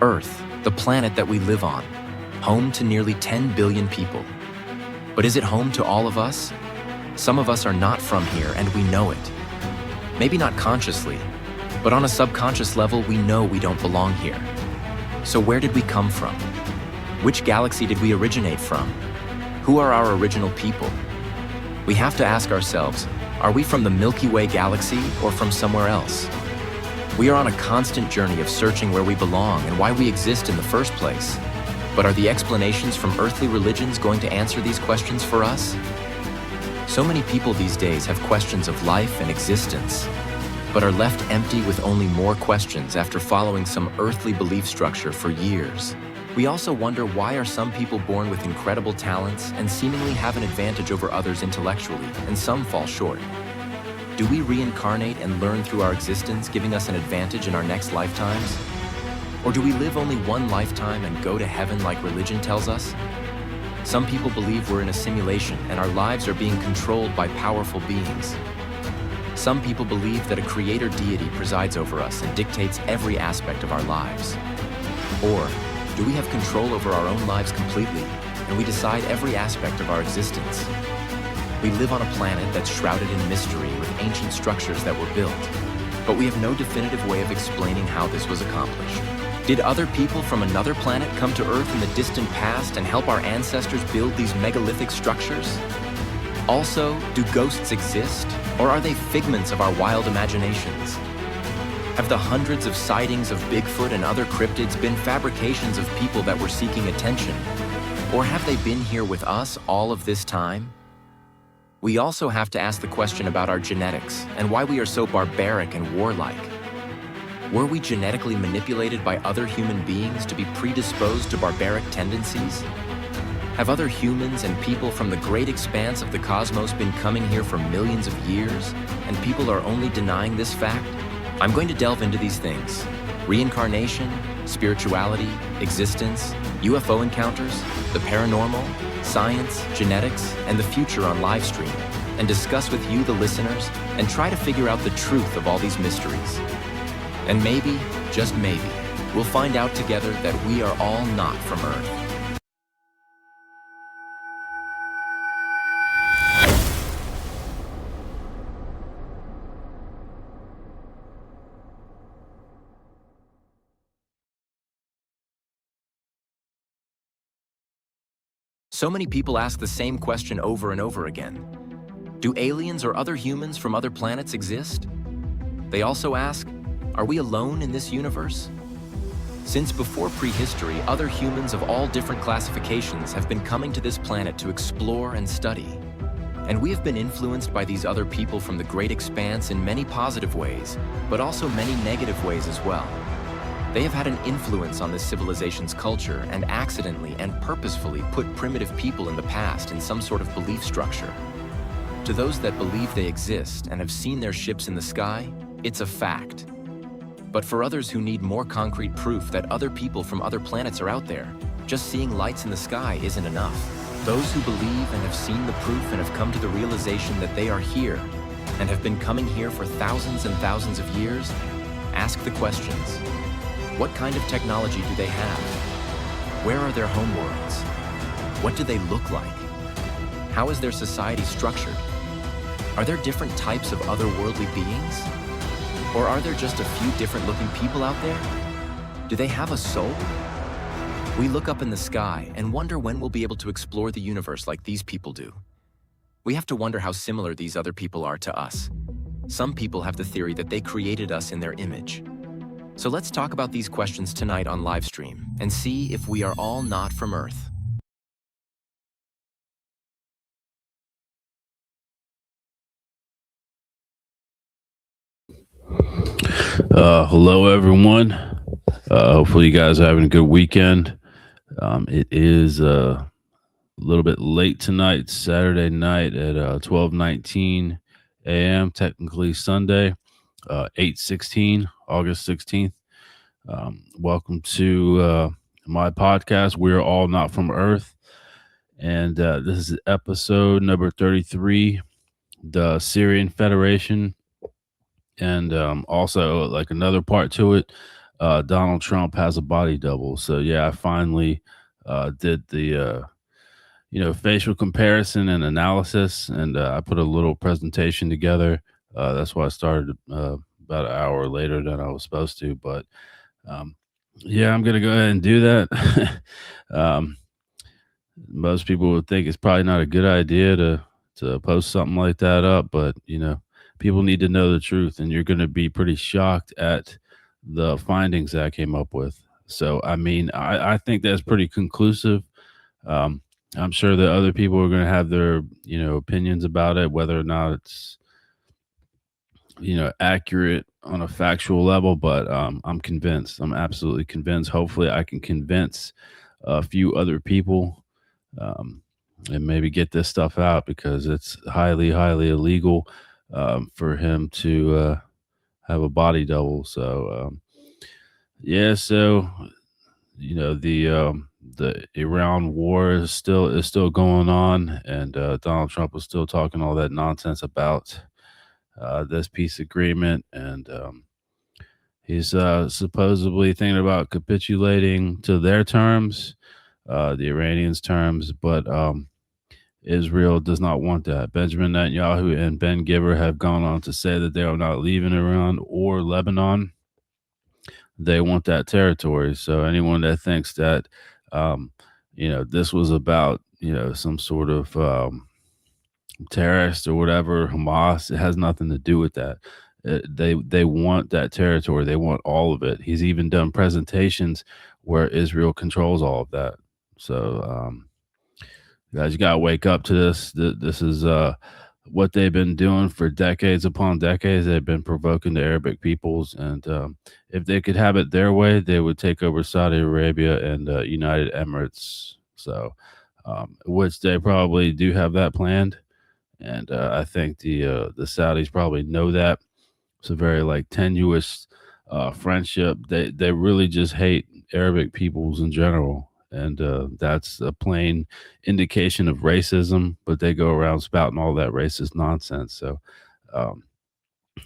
Earth, the planet that we live on, home to nearly 10 billion people. But is it home to all of us? Some of us are not from here, and we know it. Maybe not consciously, but on a subconscious level, we know we don't belong here. So where did we come from? Which galaxy did we originate from? Who are our original people? We have to ask ourselves, are we from the Milky Way galaxy or from somewhere else? We are on a constant journey of searching where we belong and why we exist in the first place. But are the explanations from earthly religions going to answer these questions for us? So many people these days have questions of life and existence, but are left empty with only more questions after following some earthly belief structure for years. We also wonder, why are some people born with incredible talents and seemingly have an advantage over others intellectually, and some fall short? Do we reincarnate and learn through our existence, giving us an advantage in our next lifetimes? Or do we live only one lifetime and go to heaven like religion tells us? Some people believe we're in a simulation and our lives are being controlled by powerful beings. Some people believe that a creator deity presides over us and dictates every aspect of our lives. Or do we have control over our own lives completely, and we decide every aspect of our existence? We live on a planet that's shrouded in mystery with ancient structures that were built, but we have no definitive way of explaining how this was accomplished. Did other people from another planet come to Earth in the distant past and help our ancestors build these megalithic structures? Also, do ghosts exist, or are they figments of our wild imaginations? Have the hundreds of sightings of Bigfoot and other cryptids been fabrications of people that were seeking attention? Or have they been here with us all of this time? We also have to ask the question about our genetics and why we are so barbaric and warlike. Were we genetically manipulated by other human beings to be predisposed to barbaric tendencies? Have other humans and people from the great expanse of the cosmos been coming here for millions of years, and people are only denying this fact? I'm going to delve into these things: reincarnation, spirituality, existence, UFO encounters, the paranormal, science, genetics, and the future on livestream, and discuss with you, the listeners, and try to figure out the truth of all these mysteries. And maybe, just maybe, we'll find out together that we are all not from Earth. So many people ask the same question over and over again. Do aliens or other humans from other planets exist? They also ask, are we alone in this universe? Since before prehistory, other humans of all different classifications have been coming to this planet to explore and study. And we have been influenced by these other people from the great expanse in many positive ways, but also many negative ways as well. They have had an influence on this civilization's culture and accidentally and purposefully put primitive people in the past in some sort of belief structure. To those that believe they exist and have seen their ships in the sky, it's a fact. But for others who need more concrete proof that other people from other planets are out there, just seeing lights in the sky isn't enough. Those who believe and have seen the proof and have come to the realization that they are here and have been coming here for thousands and thousands of years, ask the questions. What kind of technology do they have? Where are their homeworlds? What do they look like? How is their society structured? Are there different types of otherworldly beings? Or are there just a few different looking people out there? Do they have a soul? We look up in the sky and wonder when we'll be able to explore the universe like these people do. We have to wonder how similar these other people are to us. Some people have the theory that they created us in their image. So let's talk about these questions tonight on livestream and see if we are all not from Earth. Hello, everyone. Hopefully you guys are having a good weekend. It is a little bit late tonight, Saturday night at 12:19 a.m., technically Sunday, 8/16, August 16th. Welcome to my podcast, We're All Not From Earth. And this is episode number 33, the Sirian Federation. And also like another part to it, Donald Trump has a body double. So yeah, I finally did the facial comparison and analysis, and I put a little presentation together. That's why I started about an hour later than I was supposed to, but um, yeah, I'm gonna go ahead and do that. um, Most people would think it's probably not a good idea to post something like that up, but people need to know the truth, and you're going to be pretty shocked at the findings that I came up with. So, I mean, I think that's pretty conclusive. Um, I'm sure that other people are going to have their opinions about it, whether or not it's accurate on a factual level. But I'm convinced. I'm absolutely convinced. Hopefully, I can convince a few other people, um, and maybe get this stuff out because it's highly, highly illegal for him to have a body double. So yeah, so the Iran war is still going on, and Donald Trump was still talking all that nonsense about this peace agreement, and he's supposedly thinking about capitulating to their terms, the Iranians' terms, but Israel does not want that. Benjamin Netanyahu and Ben Giver have gone on to say that they are not leaving Iran or Lebanon. They want that territory. So anyone that thinks that, um, this was about, some sort of terrorist or whatever, Hamas, it has nothing to do with that. They want that territory. They want all of it. He's even done presentations where Israel controls all of that. So, guys, you gotta wake up to this. This is what they've been doing for decades upon decades. They've been provoking the Arabic peoples, and if they could have it their way, they would take over Saudi Arabia and United Emirates. So, which they probably do have that planned, and I think the Saudis probably know that. It's a very like tenuous friendship. They really just hate Arabic peoples in general, and that's a plain indication of racism. But they go around spouting all that racist nonsense. So um,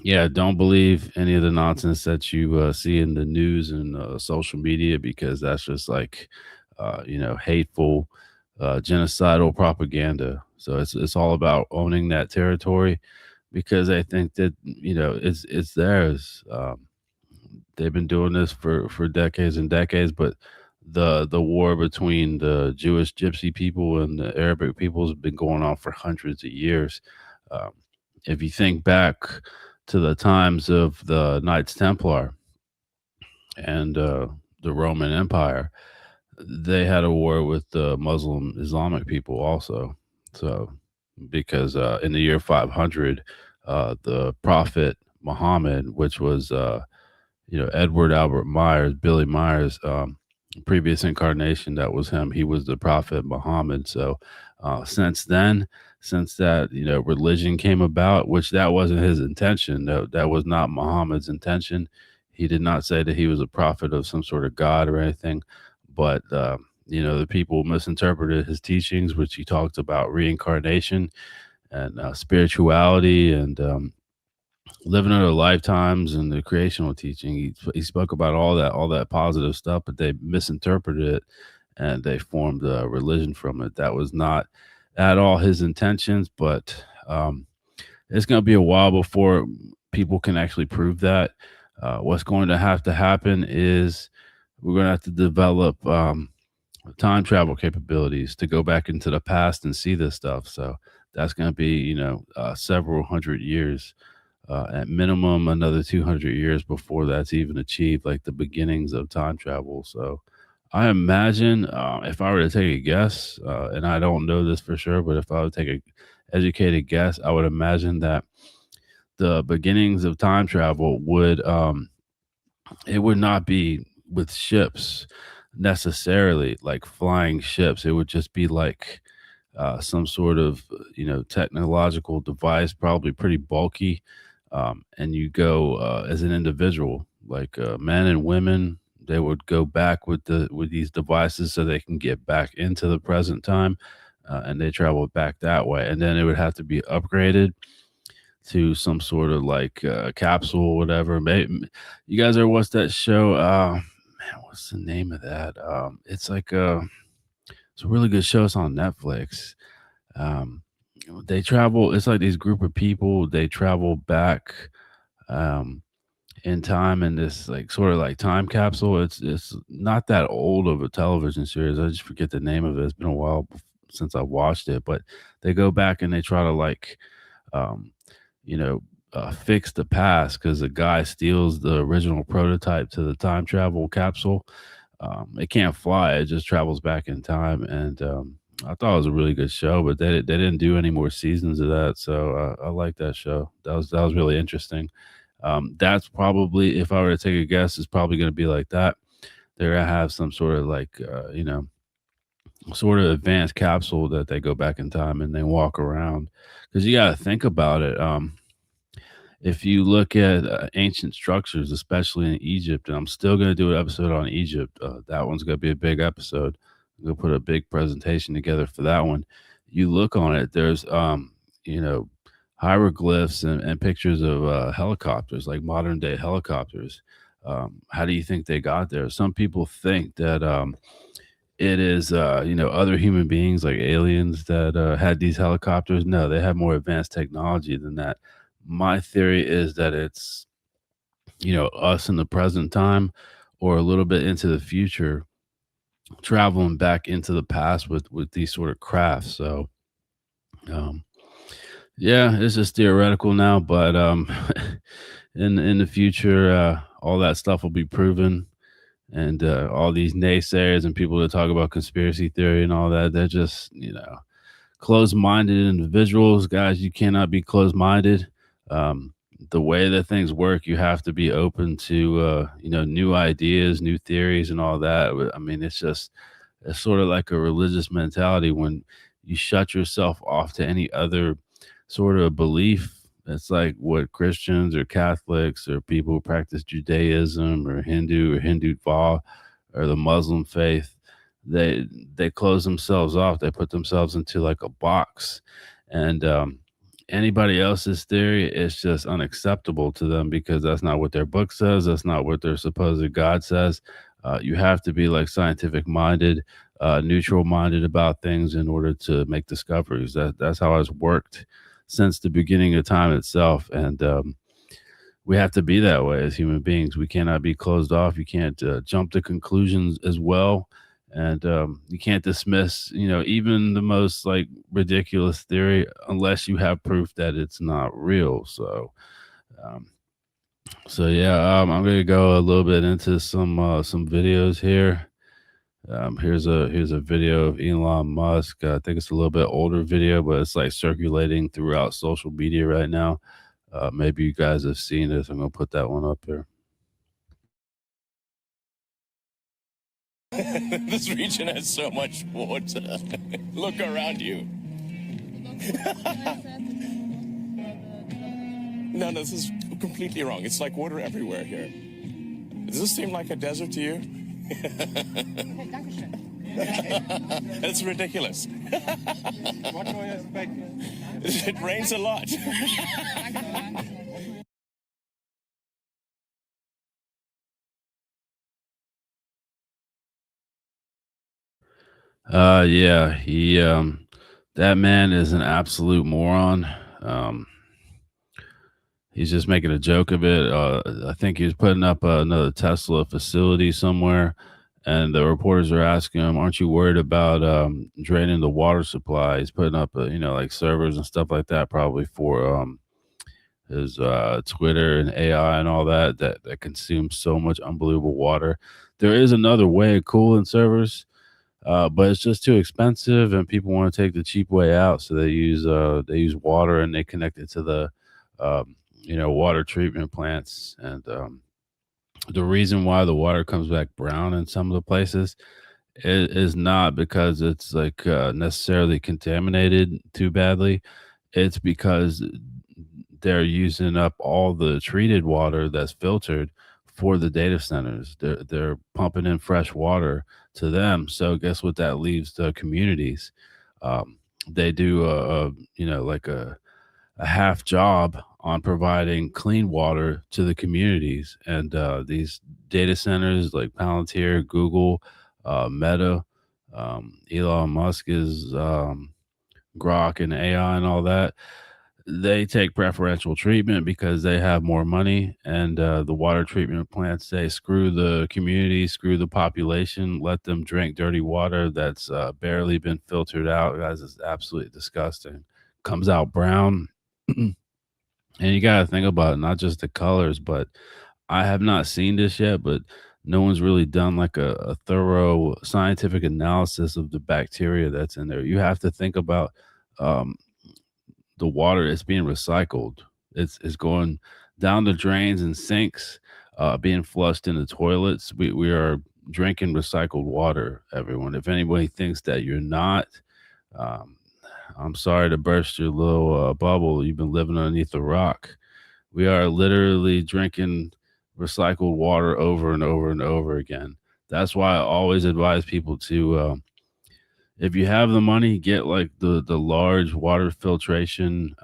yeah, don't believe any of the nonsense that you see in the news and social media because that's just like hateful, genocidal propaganda. So it's all about owning that territory because I think that it's theirs. They've been doing this for decades and decades, but the war between the Jewish Gypsy people and the Arabic people has been going on for hundreds of years. Um, if you think back to the times of the Knights Templar and the Roman Empire, they had a war with the Muslim Islamic people also. So, because in the year 500, the Prophet Muhammad, which was Edward Albert Myers, Billy Myers, previous incarnation, that was him. He was the Prophet Muhammad. So, since then, since that religion came about, which that wasn't his intention. That was not Muhammad's intention. He did not say that he was a prophet of some sort of god or anything, but the people misinterpreted his teachings, which he talked about reincarnation and spirituality and living other lifetimes and the creational teaching. He spoke about all that positive stuff, but they misinterpreted it and they formed a religion from it. That was not at all his intentions, but it's going to be a while before people can actually prove that. What's going to have to happen is we're going to have to develop time travel capabilities to go back into the past and see this stuff. So that's going to be, several hundred years, at minimum, another 200 years before that's even achieved, like the beginnings of time travel. So I imagine if I were to take a guess, and I don't know this for sure, but if I would take a educated guess, I would imagine that the beginnings of time travel would it would not be with ships necessarily, like flying ships. It would just be like some sort of technological device, probably pretty bulky, and you go as an individual, like men and women. They would go back with these devices so they can get back into the present time, and they travel back that way. And then it would have to be upgraded to some sort of like capsule or whatever. You guys ever watched that show? Man, what's the name of that? It's like it's a really good show. It's on Netflix. Um, they travel. It's like these group of people. They travel back. Um, in time in this like sort of like time capsule. It's not that old of a television series. I just forget the name of it. It's been a while since I watched it, but they go back and they try to like um, you know, fix the past because the guy steals the original prototype to the time travel capsule. It can't fly; it just travels back in time. And I thought it was a really good show, but they didn't do any more seasons of that. So I like that show. That was really interesting. That's probably, if I were to take a guess, is probably going to be like that. They're gonna have some sort of like sort of advanced capsule that they go back in time and they walk around. Because you got to think about it. If you look at ancient structures, especially in Egypt, and I'm still going to do an episode on Egypt. That one's going to be a big episode. I'm going to put a big presentation together for that one. You look on it, there's, you know, hieroglyphs and pictures of helicopters, like modern day helicopters. How do you think they got there? Some people think that it is, other human beings like aliens that had these helicopters. No, they have more advanced technology than that. My theory is that it's, us in the present time or a little bit into the future, traveling back into the past with these sort of crafts. So, um, yeah, it's just theoretical now, but in the future, all that stuff will be proven. And all these naysayers and people that talk about conspiracy theory and all that, they're just, closed-minded individuals. Guys, you cannot be closed-minded. Um, the way that things work, you have to be open to, new ideas, new theories, and all that. I mean, it's sort of like a religious mentality when you shut yourself off to any other sort of belief. It's like what Christians or Catholics or people who practice Judaism or Hindu Va or the Muslim faith, they they close themselves off. They put themselves into like a box, and anybody else's theory is just unacceptable to them because that's not what their book says. That's not what their supposed God says. You have to be like scientific minded, neutral minded about things in order to make discoveries. That's how it's worked since the beginning of time itself, and we have to be that way as human beings. We cannot be closed off. You can't jump to conclusions as well, and you can't dismiss, even the most like ridiculous theory unless you have proof that it's not real. Um, so yeah, I'm gonna go a little bit into some videos here. Here's a video of Elon Musk. I think it's a little bit older video, but it's like circulating throughout social media right now. Maybe you guys have seen this. I'm gonna put that one up there. This region has so much water. Look around you. No, this is completely wrong. It's like water everywhere here. Does this seem like a desert to you? It's ridiculous. What do you expect? It rains a lot. Yeah, that man is an absolute moron. Um, he's just making a joke of it. I think he was putting up another Tesla facility somewhere, and the reporters are asking him, "Aren't you worried about draining the water supply?" He's putting up, like servers and stuff like that, probably for his Twitter and AI and all that consumes so much unbelievable water. There is another way of cooling servers, but it's just too expensive, and people want to take the cheap way out, so they use water and they connect it to the water treatment plants. And the reason why the water comes back brown in some of the places is not because it's like necessarily contaminated too badly. It's because they're using up all the treated water that's filtered for the data centers. They're pumping in fresh water to them. So guess what that leaves the communities? They do like a half job on providing clean water to the communities. And these data centers like Palantir, Google, Meta, Elon Musk is Grok and AI and all that. They take preferential treatment because they have more money, and the water treatment plants say, screw the community, screw the population, let them drink dirty water that's barely been filtered out. Guys, it's absolutely disgusting. Comes out brown. And you got to think about it, not just the colors, but I have not seen this yet, but no one's really done like a thorough scientific analysis of the bacteria that's in there. You have to think about um, the water that's being recycled. It's going down the drains and sinks, being flushed in the toilets. We are drinking recycled water, everyone. If anybody thinks that you're not, um, I'm sorry to burst your little bubble. You've been living underneath a rock. We are literally drinking recycled water over and over and over again. That's why I always advise people to if you have the money, get like the large water filtration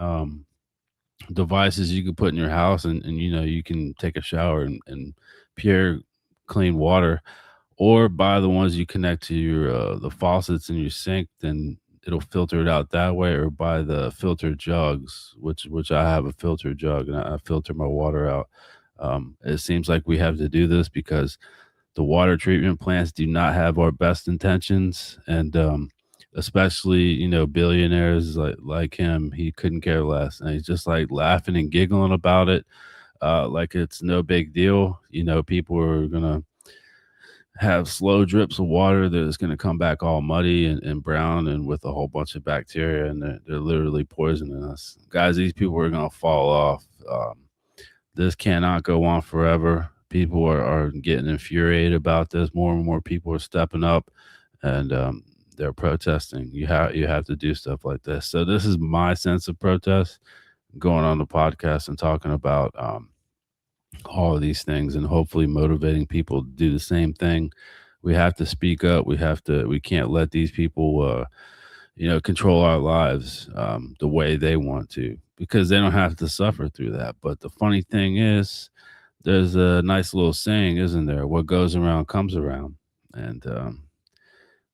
devices you can put in your house, and you can take a shower and pure clean water, or buy the ones you connect to your the faucets in your sink, then it'll filter it out that way, or buy the filter jugs, which I have a filter jug and I filter my water out. It seems like we have to do this because the water treatment plants do not have our best intentions, and especially billionaires like him, he couldn't care less, and he's just like laughing and giggling about it, like it's no big deal. People are gonna have slow drips of water that is going to come back all muddy and brown and with a whole bunch of bacteria, and they're literally poisoning us, guys. These people are going to fall off. This cannot go on forever. People are getting infuriated about this. More and more people are stepping up, and they're protesting. You have to do stuff like this. So this is my sense of protest, going on the podcast and talking about all of these things, and hopefully motivating people to do the same thing. We have to speak up. We can't let these people control our lives the way they want to, because they don't have to suffer through that. But the funny thing is, there's a nice little saying, isn't there? What goes around comes around. And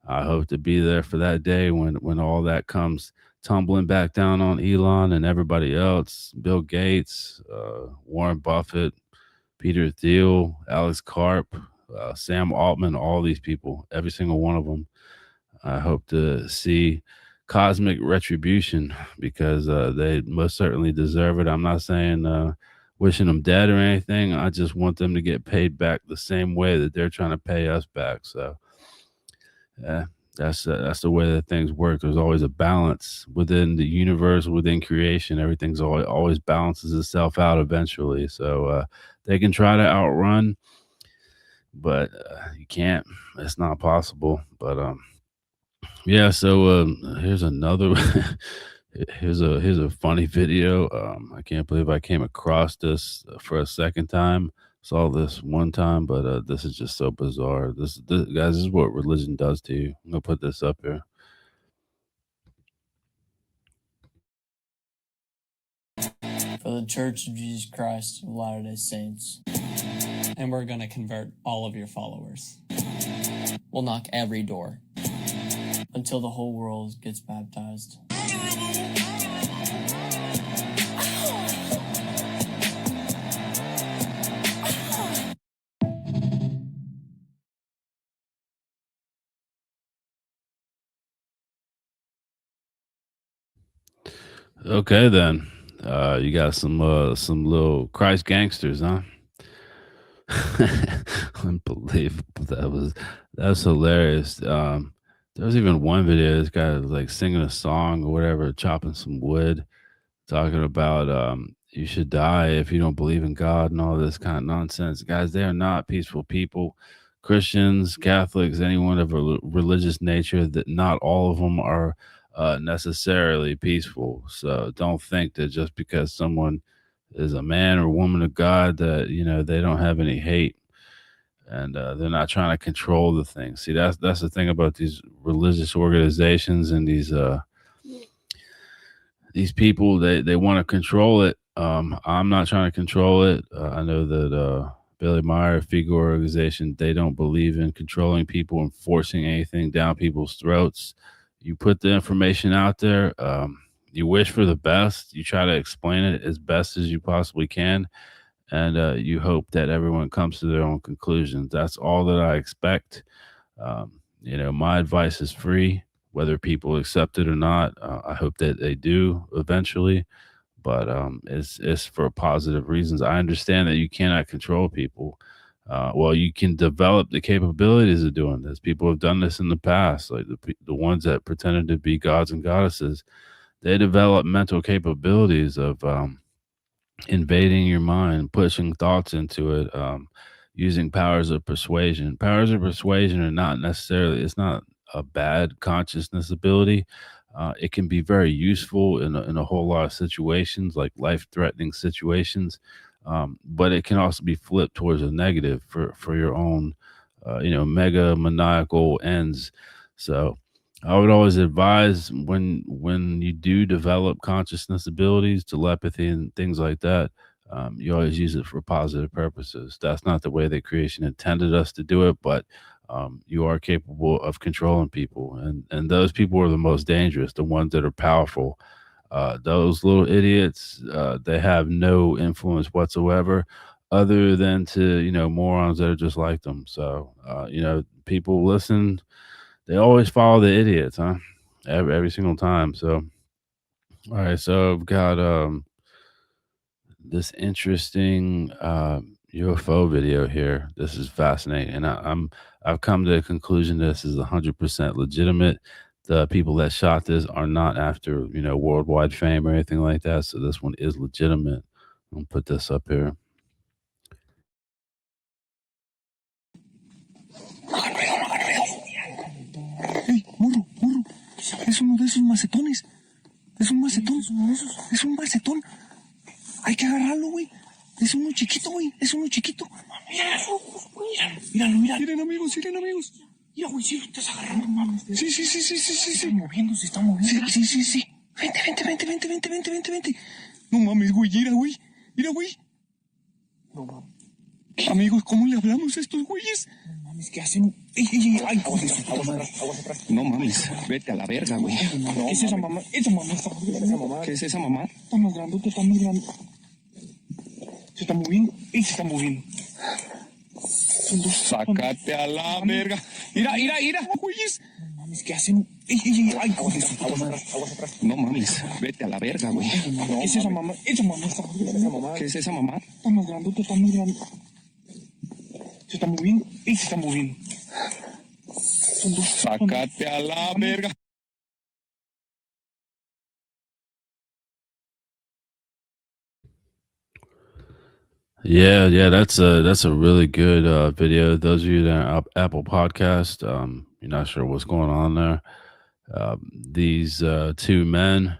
I hope to be there for that day when all that comes tumbling back down on Elon and everybody else, Bill Gates, Warren Buffett, Peter Thiel, Alex Karp, Sam Altman, all these people, every single one of them. I hope to see cosmic retribution, because they most certainly deserve it. I'm not saying wishing them dead or anything. I just want them to get paid back the same way that they're trying to pay us back. So yeah, that's the way that things work. There's always a balance within the universe, within creation. Everything's always balances itself out eventually. So they can try to outrun, but you can't. It's not possible. But yeah. So here's another. here's a funny video. I can't believe I came across this for a second time. Saw this one time, but this is just so bizarre. This guys, this is what religion does to you. I'm gonna put this up here. For the Church of Jesus Christ of Latter-day Saints. And we're going to convert all of your followers. We'll knock every door until the whole world gets baptized. Okay, then. You got some little Christ gangsters, huh? Unbelievable. That's hilarious. There was even one video. This guy was like singing a song or whatever, chopping some wood, talking about you should die if you don't believe in God and all this kind of nonsense. Guys, they are not peaceful people. Christians, Catholics, anyone of a religious nature, that not all of them are necessarily peaceful. So don't think that just because someone is a man or woman of God that they don't have any hate, and they're not trying to control the thing. See, that's the thing about these religious organizations and these people. They want to control it, I'm not trying to control it. I know that Billy Meyer, FIGO organization, they don't believe in controlling people and forcing anything down people's throats. You put the information out there. You wish for the best. You try to explain it as best as you possibly can, and you hope that everyone comes to their own conclusions. That's all that I expect. My advice is free, whether people accept it or not. I hope that they do eventually, but it's for positive reasons. I understand that you cannot control people. Well, you can develop the capabilities of doing this. People have done this in the past, like the ones that pretended to be gods and goddesses. They develop mental capabilities of invading your mind, pushing thoughts into it, using powers of persuasion. Powers of persuasion are not necessarily, it's not a bad consciousness ability. It can be very useful in a whole lot of situations, like life threatening situations. But it can also be flipped towards a negative for your own, mega maniacal ends. So, I would always advise when you do develop consciousness abilities, telepathy, and things like that, you always use it for positive purposes. That's not the way that creation intended us to do it, but you are capable of controlling people, and those people are the most dangerous, the ones that are powerful. Those little idiots, they have no influence whatsoever, other than to morons that are just like them. So people listen, they always follow the idiots, huh? Every single time. So, all right. So I've got this interesting UFO video here. This is fascinating, and I've come to the conclusion this is 100% legitimate. The people that shot this are not after worldwide fame or anything like that. So this one is legitimate. I'll put this up here. ¡Ey, morro, morro! Es uno de esos macetones. Es un macetón. Es un macetón. Hay que agarrarlo, güey. Es uno chiquito, güey. Es uno chiquito. Míralo. Miren, amigos. Mira, güey, sí lo estás agarrando, mames. Sí. Se está moviendo. Sí. Vente. No mames, güey. Mira, güey. No mames. Amigos, ¿cómo le hablamos a estos güeyes? No mames, ¿qué hacen? ¡Ey! ¡Aguas atrás! No mames, vete a la verga, güey. ¿Qué es esa mamá? Esa mamá. ¿Qué es esa mamá? Está más grande. Se está moviendo. Se está moviendo. Sácate a la verga. Mira. Güeyes. No mames, ¿qué hacen? ¡Ey! Aguas atrás. No mames, vete a la verga, güey. ¿Qué es esa mamá? Esa mamá. ¿Qué es esa mamá? Está más grande. Se está moviendo. Sácate a la verga. Yeah, that's a really good video. Those of you that are Apple Podcast, you're not sure what's going on there. These two men,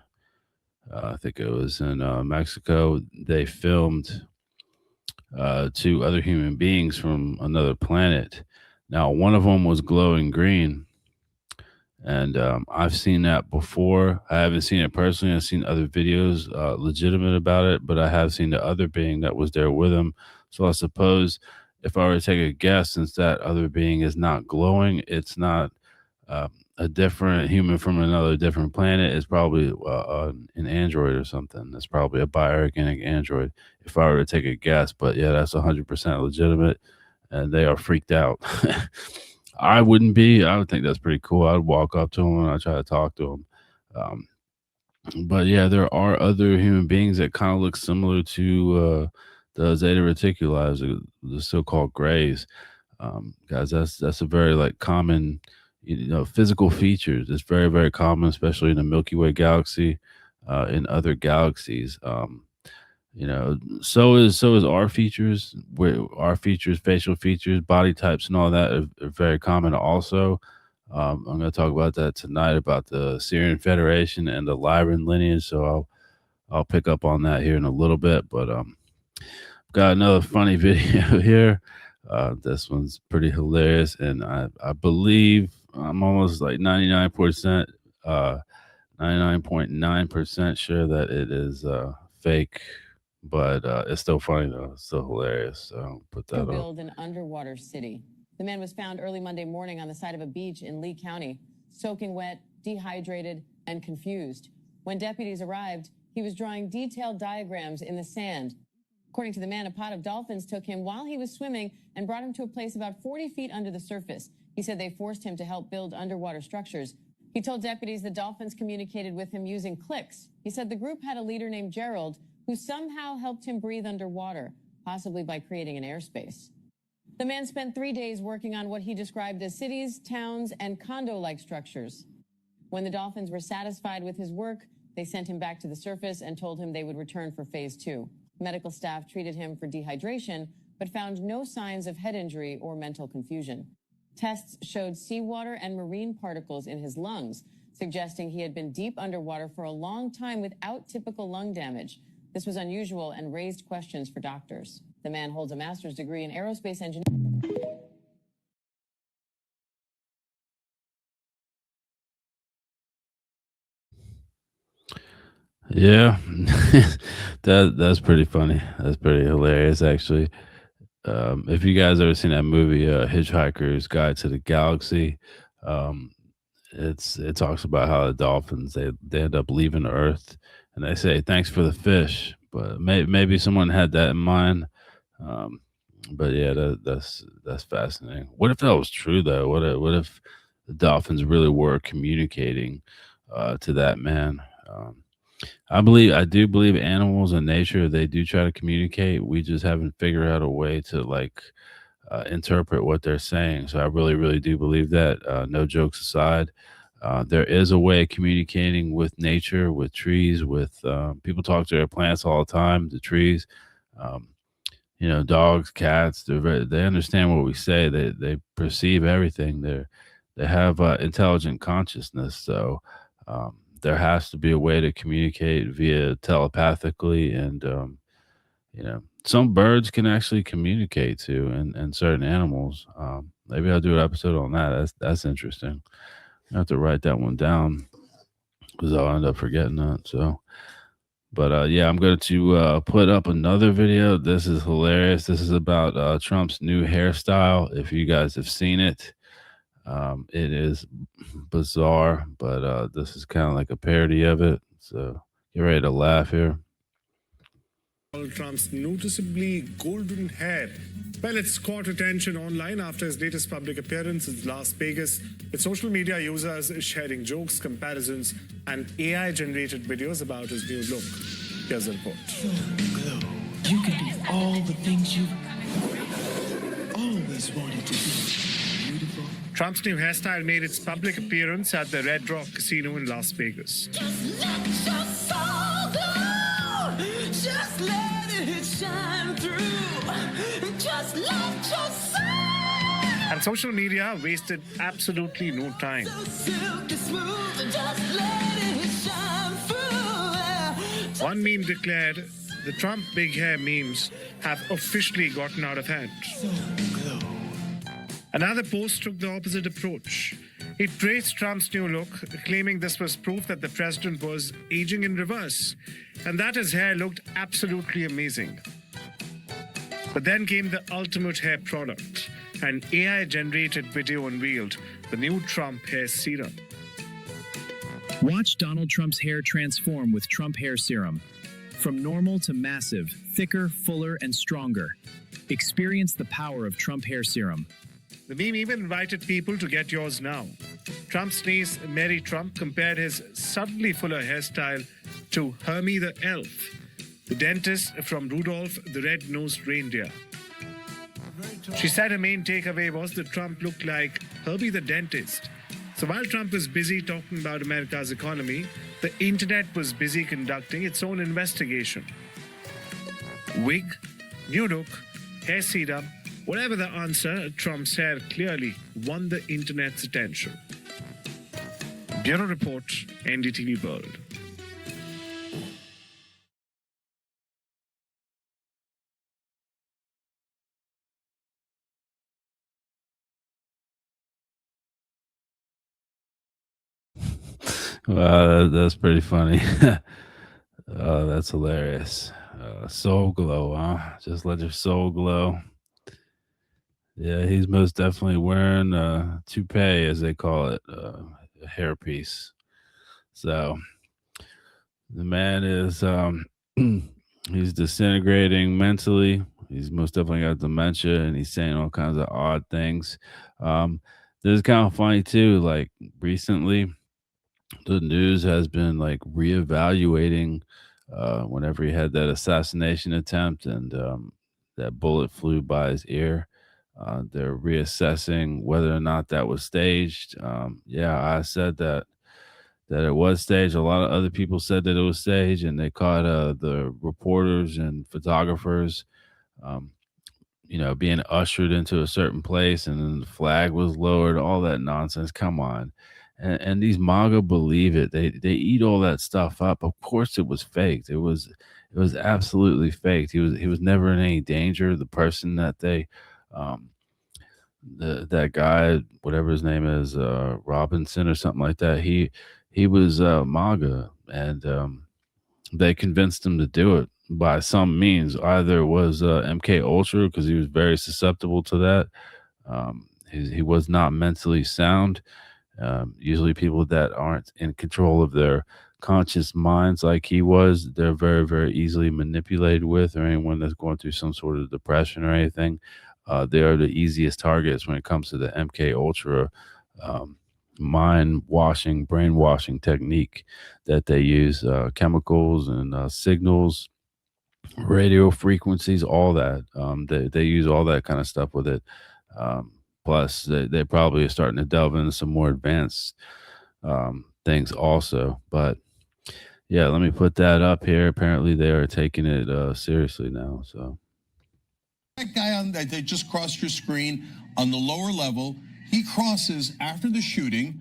I think it was in Mexico, they filmed two other human beings from another planet. Now, one of them was glowing green, and I've seen that before. I haven't seen it personally. I've seen other videos legitimate about it, but I have seen the other being that was there with him. So I suppose if I were to take a guess, since that other being is not glowing, it's not a different human from another different planet. It's probably an android or something. It's probably a bioorganic android, if I were to take a guess. But yeah, that's 100% legitimate, and they are freaked out. I wouldn't be. I would think that's pretty cool. I'd walk up to them and I'd try to talk to them. But yeah, there are other human beings that kind of look similar to the Zeta Reticuli, the so-called grays. Guys, that's a very like common, physical features. It's very, very common, especially in the Milky Way galaxy, in other galaxies. So is our features, facial features, body types, and all that are very common also. I'm going to talk about that tonight, about the Sirian Federation and the Lyran lineage. So I'll pick up on that here in a little bit. But got another funny video here. This one's pretty hilarious, and I believe I'm almost like 99.9% sure that it is fake but it's still funny though. It's still hilarious. So put To that up. build an underwater city. The man was found early Monday morning on the side of a beach in Lee County, soaking wet, dehydrated, and confused. When deputies arrived, he was drawing detailed diagrams in the sand. According to the man, a pod of dolphins took him while he was swimming and brought him to a place about 40 feet under the surface. He said they forced him to help build underwater structures. He told deputies the dolphins communicated with him using clicks. He said the group had a leader named Gerald who somehow helped him breathe underwater, possibly by creating an airspace. The man spent 3 days working on what he described as cities, towns, and condo-like structures. When the dolphins were satisfied with his work, they sent him back to the surface and told him they would return for phase 2. Medical staff treated him for dehydration, but found no signs of head injury or mental confusion. Tests showed seawater and marine particles in his lungs, suggesting he had been deep underwater for a long time without typical lung damage. This was unusual and raised questions for doctors. The man holds a master's degree in aerospace engineering. Yeah, that's pretty funny. That's pretty hilarious, actually. If you guys ever seen that movie, Hitchhiker's Guide to the Galaxy, um, it talks about how the dolphins they end up leaving Earth, and they say thanks for the fish, but maybe someone had that in mind. Um, but yeah, that's fascinating. What if that was true though? What if the dolphins really were communicating to that man? I do believe animals in nature, they do try to communicate. We just haven't figured out a way to like interpret what they're saying. So I really, really do believe that. No jokes aside, there is a way of communicating with nature, with trees, with people talk to their plants all the time, the trees. Um, dogs, cats, they understand what we say. They perceive everything. They have intelligent consciousness. So there has to be a way to communicate via telepathically, and some birds can actually communicate too, and certain animals. Maybe I'll do an episode on that. That's interesting. I have to write that one down because I'll end up forgetting that. So. But yeah, I'm going to put up another video. This is hilarious. This is about Trump's new hairstyle. If you guys have seen it, it is bizarre, but this is kind of like a parody of it. So get ready to laugh here. Donald Trump's noticeably golden hair. Well, it's caught attention online after his latest public appearance in Las Vegas, with social media users sharing jokes, comparisons, and AI-generated videos about his new look. Here's a report. Glow. You can be all the things you've always wanted to be. Beautiful. Trump's new hairstyle made its public appearance at the Red Rock Casino in Las Vegas. Just let your soul glow. Just let it shine through. Just let your soul. And social media wasted absolutely no time. So silky smooth. Just let it shine through. One meme declared, the Trump big hair memes have officially gotten out of hand. So glow. Another post took the opposite approach. It praised Trump's new look, claiming this was proof that the president was aging in reverse and that his hair looked absolutely amazing. But then came the ultimate hair product. An AI-generated video unveiled the new Trump hair serum. Watch Donald Trump's hair transform with Trump Hair Serum. From normal to massive, thicker, fuller, and stronger. Experience the power of Trump Hair Serum. The meme even invited people to get yours now. Trump's niece, Mary Trump, compared his suddenly fuller hairstyle to Hermie the elf, the dentist from Rudolph the Red-Nosed Reindeer. She said her main takeaway was that Trump looked like Herbie the dentist. So while Trump was busy talking about America's economy, the internet was busy conducting its own investigation. Wig, new look, hair serum, whatever the answer, Trump's hair clearly won the internet's attention. Bureau Report, NDTV World. Wow, that's pretty funny. Oh, that's hilarious. Soul glow, huh? Just let your soul glow. Yeah, he's most definitely wearing a toupee, as they call it, a hairpiece. So the man is he's disintegrating mentally. He's most definitely got dementia, and he's saying all kinds of odd things. Um, this is kind of funny too. Like recently, the news has been like reevaluating whenever he had that assassination attempt and that bullet flew by his ear. They're reassessing whether or not that was staged. Yeah, I said that it was staged. A lot of other people said that it was staged, and they caught the reporters and photographers, um, being ushered into a certain place, and then the flag was lowered. All that nonsense. Come on, and these MAGA believe it. They eat all that stuff up. Of course, it was faked. It was absolutely faked. He was never in any danger. The person that they um, that guy, whatever his name is, Robinson or something like that. He was MAGA, and they convinced him to do it by some means. Either it was MK Ultra because he was very susceptible to that. He was not mentally sound. Usually, people that aren't in control of their conscious minds like he was, they're very, very easily manipulated with, or anyone that's going through some sort of depression or anything. They are the easiest targets when it comes to the MK Ultra um, mind washing, brainwashing technique that they use. Chemicals and signals, radio frequencies, all that. They use all that kind of stuff with it. Um, Plus, they probably are starting to delve into some more advanced things also. But yeah, let me put that up here. Apparently, they are taking it seriously now. So that guy on that just crossed your screen on the lower level, he crosses after the shooting.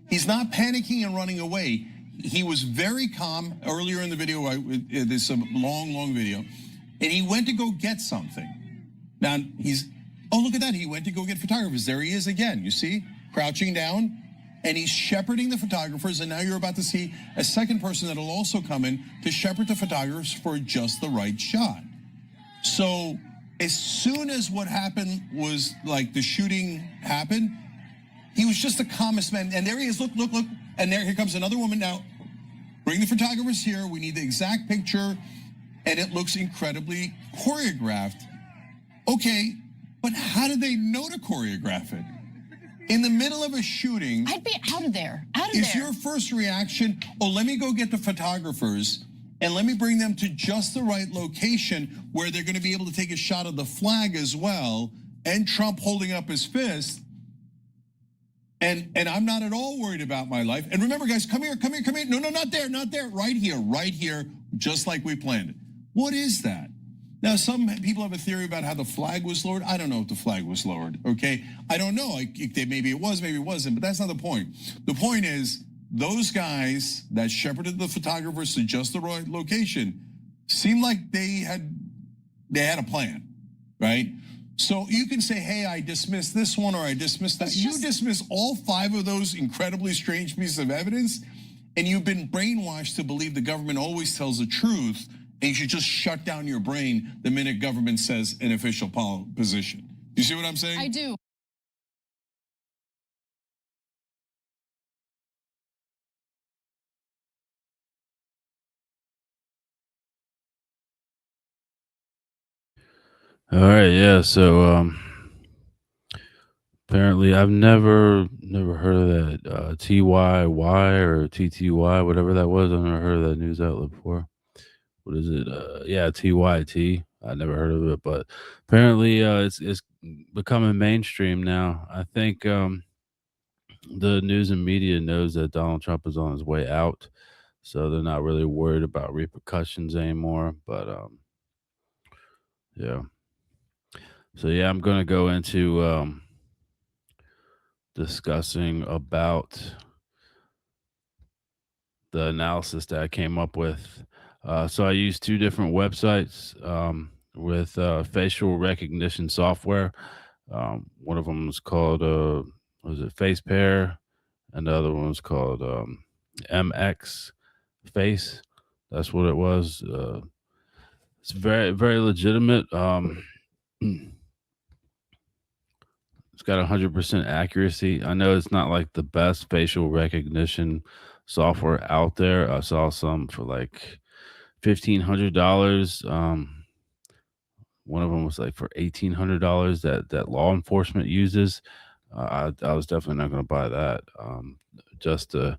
He's not panicking and running away. He was very calm earlier in the video. There's some long video, and he went to go get something. Now look at that. He went to go get photographers. There he is again. You see, crouching down, and he's shepherding the photographers. And now you're about to see a second person that'll also come in to shepherd the photographers for just the right shot. So as soon as what happened was like the shooting happened, he was just the calmest man. And there he is. Look. And here comes another woman now. Bring the photographers here. We need the exact picture. And it looks incredibly choreographed. Okay, but how did they know to choreograph it? In the middle of a shooting, I'd be out of there. Is your first reaction, oh, let me go get the photographers and let me bring them to just the right location where they're going to be able to take a shot of the flag as well, and Trump holding up his fist. And I'm not at all worried about my life. And remember, guys, come here. No, not there. Right here, just like we planned it. What is that? Now, some people have a theory about how the flag was lowered. I don't know if the flag was lowered, okay? I don't know. Maybe it was, maybe it wasn't, but that's not the point. The point is, those guys that shepherded the photographers to just the right location seemed like they had a plan, right? So you can say, hey, I dismissed this one or I dismissed that. You dismiss all 5 of those incredibly strange pieces of evidence, and you've been brainwashed to believe the government always tells the truth, and you should just shut down your brain the minute government says an official position. You see what I'm saying? I do. all right, yeah. So apparently, I've never heard of that TYY or TTY, whatever that was. I've never heard of that news outlet before. What is it? Yeah, TYT. I never heard of it, but apparently, it's becoming mainstream now. I think the news and media knows that Donald Trump is on his way out, so they're not really worried about repercussions anymore. But yeah. So yeah, I'm gonna go into discussing about the analysis that I came up with. So I used 2 different websites with facial recognition software. One of them was called was it Face Pair, and the other one was called MX Face. That's what it was. It's very, very legitimate. It's got 100% accuracy. I know it's not like the best facial recognition software out there. I saw some for like $1,500. One of them was like for $1,800 that law enforcement uses. I was definitely not going to buy that. Just to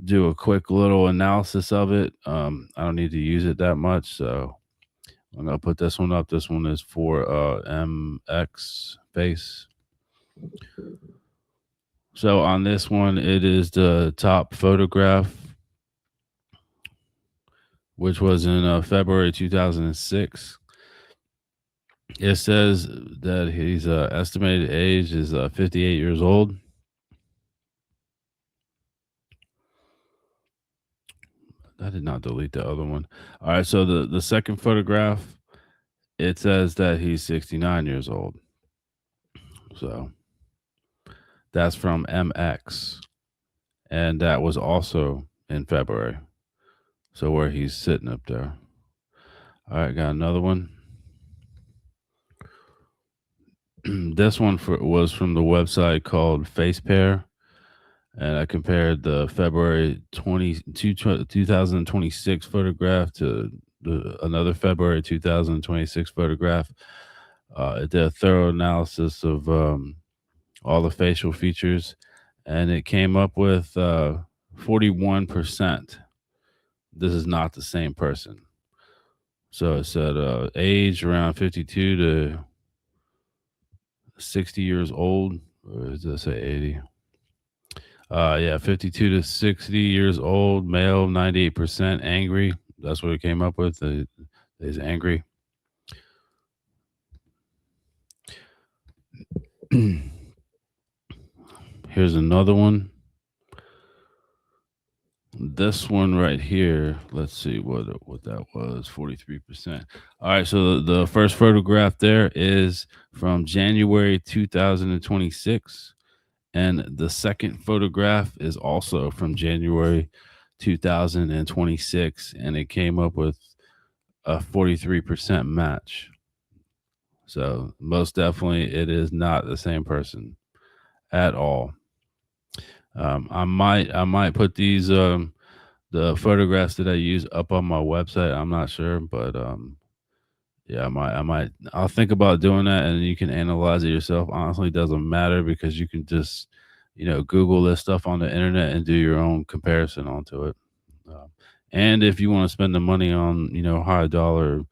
do a quick little analysis of it. I don't need to use it that much, so I'm gonna put this one up. This one is for MX face. So on this one, it is the top photograph, which was in February 2006. It says that his estimated age is 58 years old. I did not delete the other one. All right, so the second photograph, it says that he's 69 years old. So that's from MX, and that was also in February. So where he's sitting up there. All right, got another one. This one was from the website called FacePair, and I compared the February 2026 photograph to another February 2026 photograph. It did a thorough analysis of all the facial features, and it came up with 41%. This is not the same person. So it said age around 52 to 60 years old. Or does it say 80? Yeah, 52 to 60 years old, male, 98%, angry. That's what it came up with. Is angry. Here's another one. This one right here, let's see what that was, 43%. All right, so the first photograph there is from January 2026, and the second photograph is also from January 2026, and it came up with a 43% match. So most definitely it is not the same person at all. I might put these the photographs that I use up on my website. I'm not sure, but yeah, I'll think about doing that, and you can analyze it yourself. Honestly, it doesn't matter because you can just Google this stuff on the internet and do your own comparison onto it. And if you want to spend the money on high dollar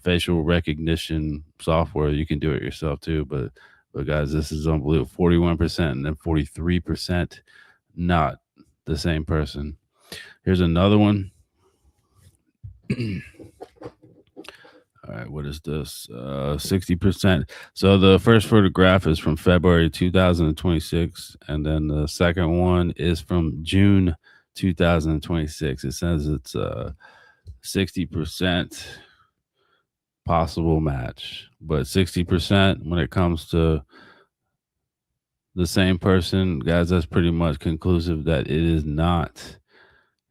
facial recognition software, you can do it yourself too. But guys, this is unbelievable. 41% and then 43% not the same person. Here's another one. All right, what is this? 60%. So the first photograph is from February 2026, and then the second one is from June 2026. It says it's 60% possible match, but 60% when it comes to the same person, guys, that's pretty much conclusive that it is not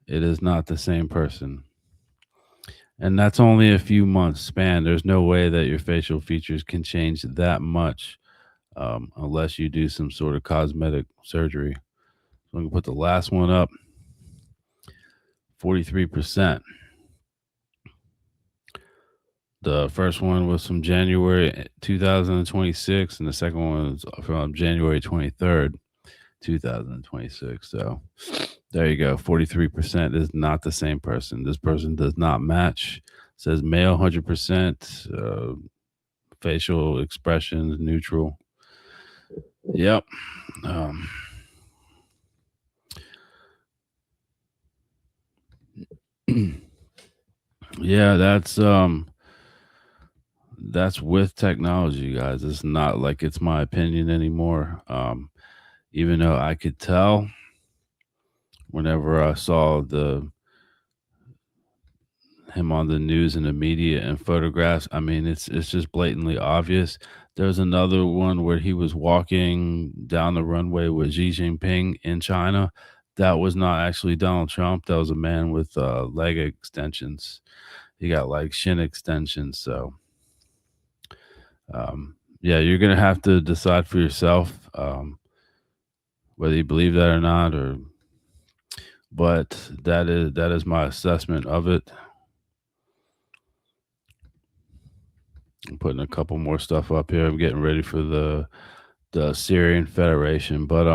the same person. And that's only a few months span. There's no way that your facial features can change that much unless you do some sort of cosmetic surgery. So I'm going to put the last one up. 43%. The first one was from January 2026, and the second one was from January 23rd, 2026. So there you go. 43% is not the same person. This person does not match. It says male 100%, facial expressions neutral. Yep. Yeah, that's with technology, guys. It's not like it's my opinion anymore. Even though I could tell whenever I saw him on the news and the media and photographs, I mean, it's just blatantly obvious. There's another one where he was walking down the runway with Xi Jinping in China. That was not actually Donald Trump. That was a man with leg extensions. he got like shin extensions. So yeah, you're gonna have to decide for yourself whether you believe that or not, or but that is my assessment of it. I'm putting a couple more stuff up here. I'm getting ready for the Syrian Federation, but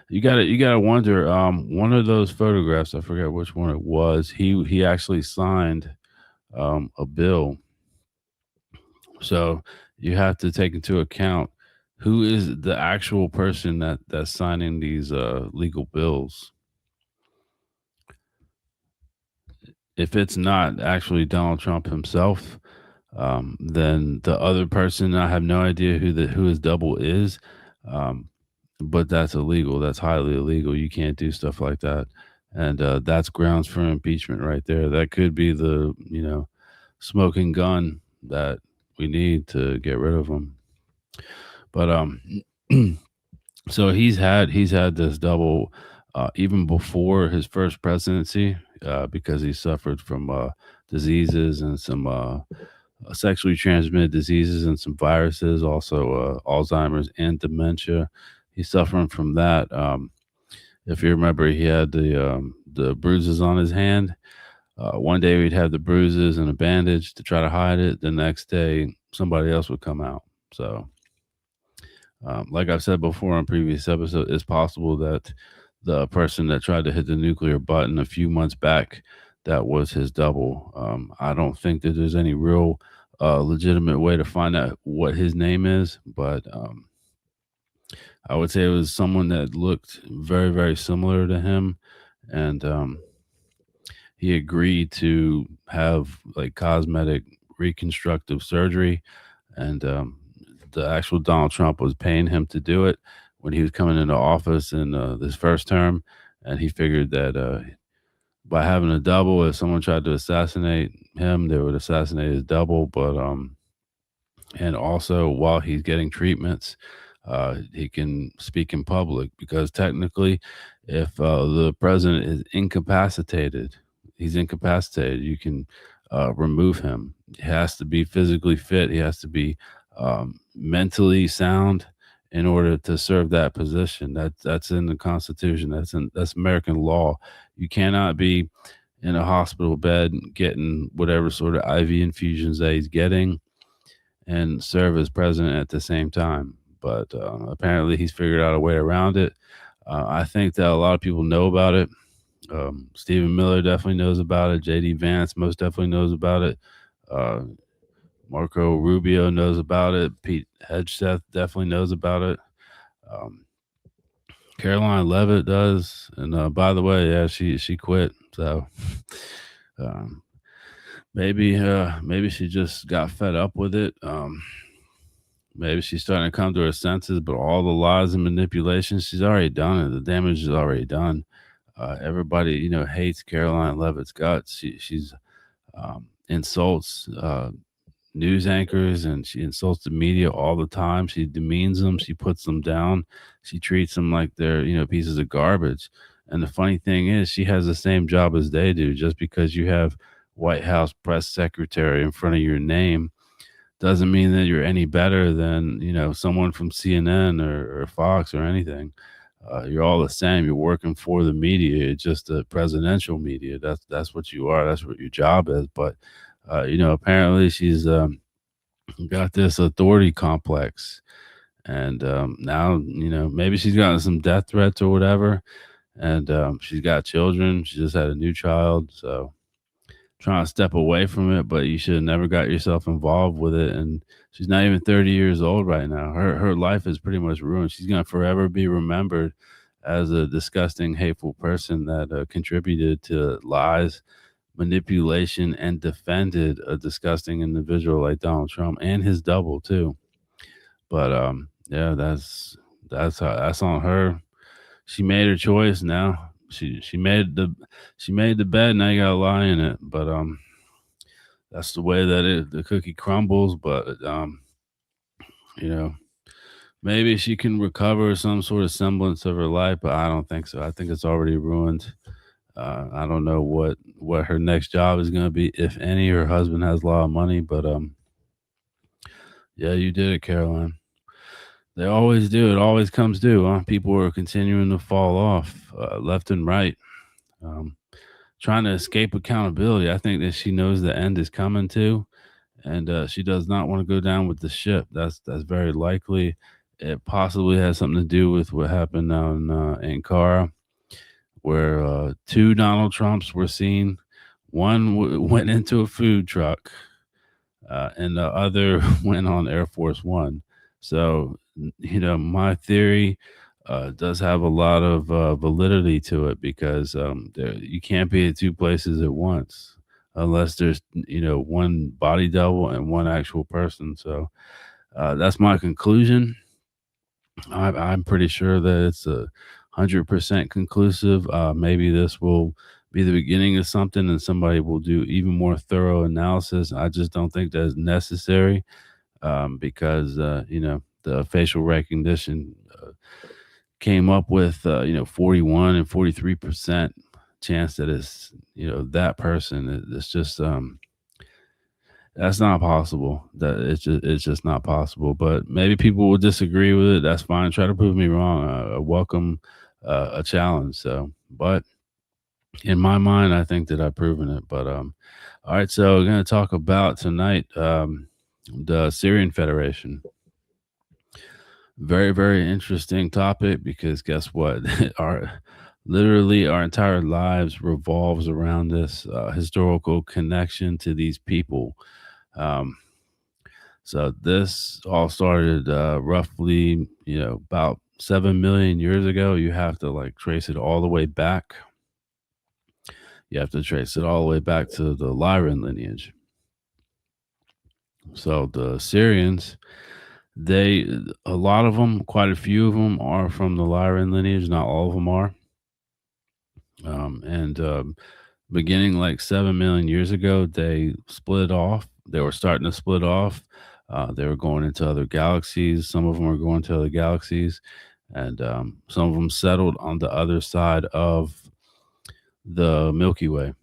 you gotta wonder. One of those photographs, I forget which one it was. He actually signed a bill, so you have to take into account who is the actual person that's signing these legal bills. If it's not actually Donald Trump himself, then the other person, I have no idea who his double is. Um, but that's illegal. That's highly illegal. You can't do stuff like that, and that's grounds for impeachment right there. That could be the smoking gun that we need to get rid of him. But so he's had this double even before his first presidency because he suffered from diseases and some sexually transmitted diseases and some viruses, also Alzheimer's and dementia. He's suffering from that. If you remember, he had the bruises on his hand. One day we'd have the bruises and a bandage to try to hide it. The next day, somebody else would come out. So, like I've said before on previous episodes, it's possible that the person that tried to hit the nuclear button a few months back, that was his double. I don't think that there's any real legitimate way to find out what his name is, but I would say it was someone that looked very, very similar to him, and he agreed to have like cosmetic reconstructive surgery, and the actual Donald Trump was paying him to do it when he was coming into office in this first term, and he figured that by having a double, if someone tried to assassinate him, they would assassinate his double. But and also while he's getting treatments, he can speak in public because technically, if the president is incapacitated, he's incapacitated. You can remove him. He has to be physically fit. He has to be mentally sound in order to serve that position. That's in the Constitution. That's American law. You cannot be in a hospital bed getting whatever sort of IV infusions that he's getting and serve as president at the same time. But apparently, he's figured out a way around it. I think that a lot of people know about it. Stephen Miller definitely knows about it. J.D. Vance most definitely knows about it. Marco Rubio knows about it. Pete Hegseth definitely knows about it. Caroline Levitt does. And by the way, yeah, she quit. So maybe she just got fed up with it. Maybe she's starting to come to her senses, but all the lies and manipulations, she's already done it. The damage is already done. Everybody, hates Caroline Levitt's guts. She's insults news anchors, and she insults the media all the time. She demeans them. She puts them down. She treats them like they're, pieces of garbage. And the funny thing is, she has the same job as they do. Just because you have White House press secretary in front of your name doesn't mean that you're any better than, someone from CNN or Fox or anything. You're all the same. You're working for the media. It's just the presidential media. That's what you are. That's what your job is. But apparently she's got this authority complex, and now maybe she's gotten some death threats or whatever, and she's got children. She just had a new child, so trying to step away from it. But you should have never got yourself involved with it. And she's not even 30 years old right now. Her life is pretty much ruined. She's gonna forever be remembered as a disgusting, hateful person that contributed to lies, manipulation, and defended a disgusting individual like Donald Trump and his double too. But yeah, that's on her. She made her choice now. She made the bed. Now you gotta lie in it. But that's the way that the cookie crumbles. But maybe she can recover some sort of semblance of her life, but I don't think so. I think it's already ruined. I don't know what her next job is going to be, if any. Her husband has a lot of money, but yeah, you did it, Caroline. They always do. It always comes due. Huh? People are continuing to fall off left and right, um, trying to escape accountability. I think that she knows the end is coming too, and she does not want to go down with the ship. That's very likely. It possibly has something to do with what happened down in Ankara, where two Donald Trumps were seen. One went into a food truck, and the other went on Air Force One. So, my theory does have a lot of validity to it, because you can't be at two places at once unless there's, one body double and one actual person. So that's my conclusion. I'm pretty sure that it's 100% conclusive. Maybe this will be the beginning of something, and somebody will do even more thorough analysis. I just don't think that's necessary, because the facial recognition came up with 41 and 43% chance that it's that person. It's just that's not possible. That it's just not possible. But maybe people will disagree with it. That's fine. Try to prove me wrong. I welcome a challenge. So, but in my mind, I think that I've proven it. But all right. So we're going to talk about tonight the Syrian Federation. Very, very interesting topic, because guess what? Literally our entire lives revolves around this historical connection to these people. Um, So this all started roughly, about 7 million years ago. You have to like trace it all the way back. You have to trace it all the way back to the Lyran lineage. So the Syrians, a lot of them, quite a few of them are from the Lyran lineage. Not all of them are. And beginning like 7 million years ago, they split off. They were starting to split off. They were going into other galaxies. Some of them were going to other galaxies, and some of them settled on the other side of the Milky Way.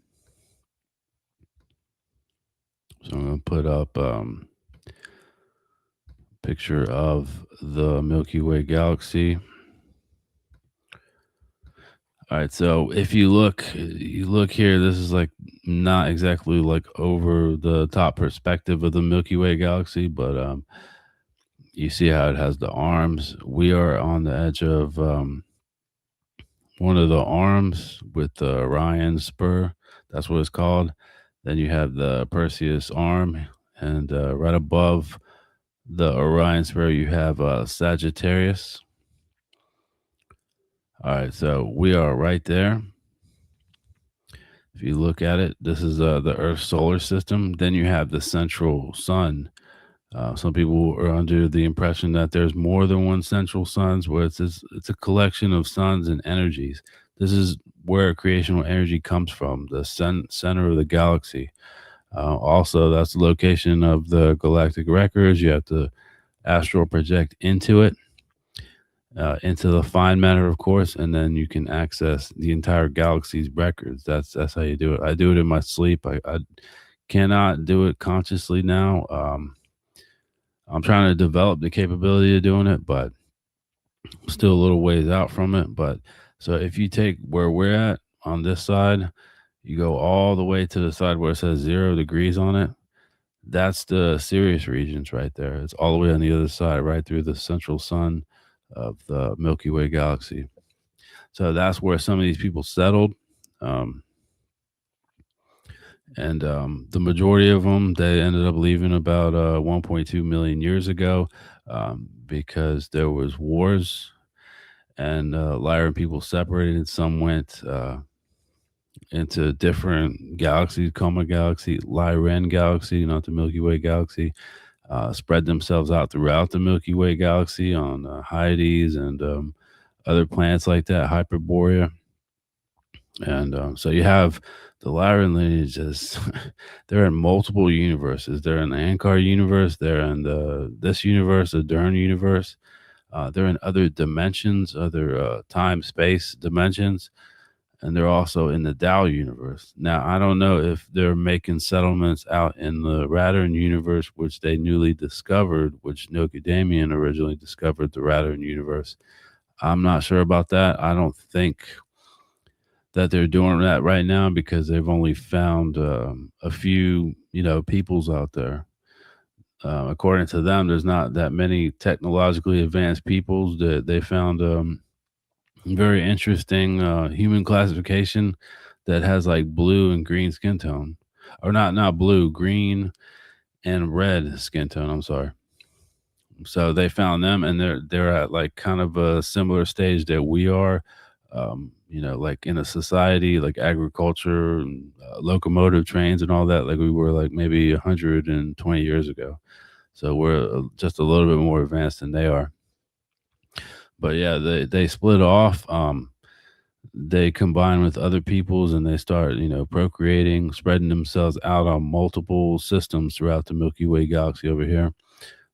So I'm going to put up picture of the Milky Way galaxy. All right, so if you look here, this is like not exactly like over the top perspective of the Milky Way galaxy, but you see how it has the arms. We are on the edge of one of the arms with the Orion spur. That's what it's called. Then you have the Perseus arm, and right above the Orion spur, you have Sagittarius. All right, so we are right there. If you look at it, this is the Earth's solar system. Then you have the central sun. Some people are under the impression that there's more than one central sun, where it's a collection of suns and energies. This is where creational energy comes from, the center of the galaxy. Also, that's the location of the galactic records. You have to astral project into it, into the fine matter, of course, and then you can access the entire galaxy's records. That's how you do it. I do it in my sleep. I cannot do it consciously now. I'm trying to develop the capability of doing it, but still a little ways out from it. But so if you take where we're at on this side, you go all the way to the side where it says 0 degrees on it. That's the Sirius regions right there. It's all the way on the other side, right through the central sun of the Milky Way galaxy. So that's where some of these people settled. And the majority of them, they ended up leaving about 1.2 million years ago, because there was wars, and Lyran people separated. Some went into different galaxies, Coma Galaxy, Lyran Galaxy, not the Milky Way galaxy, spread themselves out throughout the Milky Way galaxy on Hyades and other planets like that, Hyperborea. And so you have the Lyran lineages. They're in multiple universes. They're in the Ankar universe. They're in this universe, the Dern universe. They're in other dimensions, other time-space dimensions. and they're also in the Dow universe. Now, I don't know if they're making settlements out in the Radern universe, which they newly discovered, which Nokodamian originally discovered the Radern universe. I'm not sure about that. I don't think that they're doing that right now because they've only found a few, peoples out there. According to them, there's not that many technologically advanced peoples. That they found very interesting human classification that has like blue and green skin tone, or not blue, green and red skin tone. I'm sorry. So they found them, and they're at like kind of a similar stage that we are. Like in a society like agriculture and locomotive trains and all that, like we were like maybe 120 years ago. So we're just a little bit more advanced than they are. But yeah, they split off. They combine with other peoples and they start, procreating, spreading themselves out on multiple systems throughout the Milky Way galaxy over here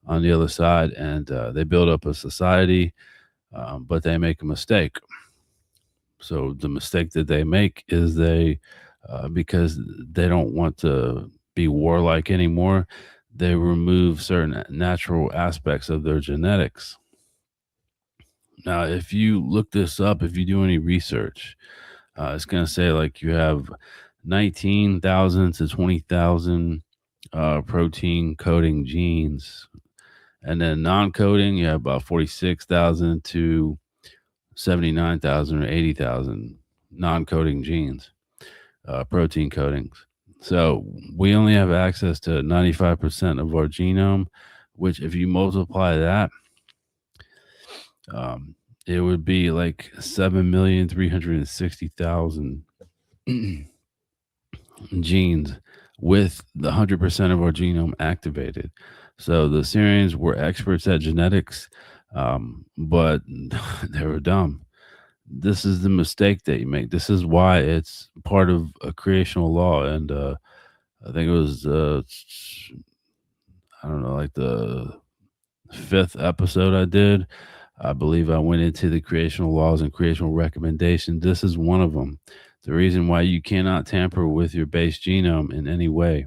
on the other side. And they build up a society, but they make a mistake. So the mistake that they make is because they don't want to be warlike anymore, they remove certain natural aspects of their genetics. Now, if you look this up, if you do any research, it's going to say like you have 19,000 to 20,000 protein coding genes. And then non-coding, you have about 46,000 to 79,000 or 80,000 non-coding genes, protein codings. So we only have access to 95% of our genome, which if you multiply that, it would be like 7,360,000 genes with the 100% of our genome activated. So the Syrians were experts at genetics, but they were dumb. This is the mistake that you make. This is why it's part of a creational law. And I think it was, I don't know, like the 5th episode I did. I believe I went into the creational laws and creational recommendations. This is one of them. The reason why you cannot tamper with your base genome in any way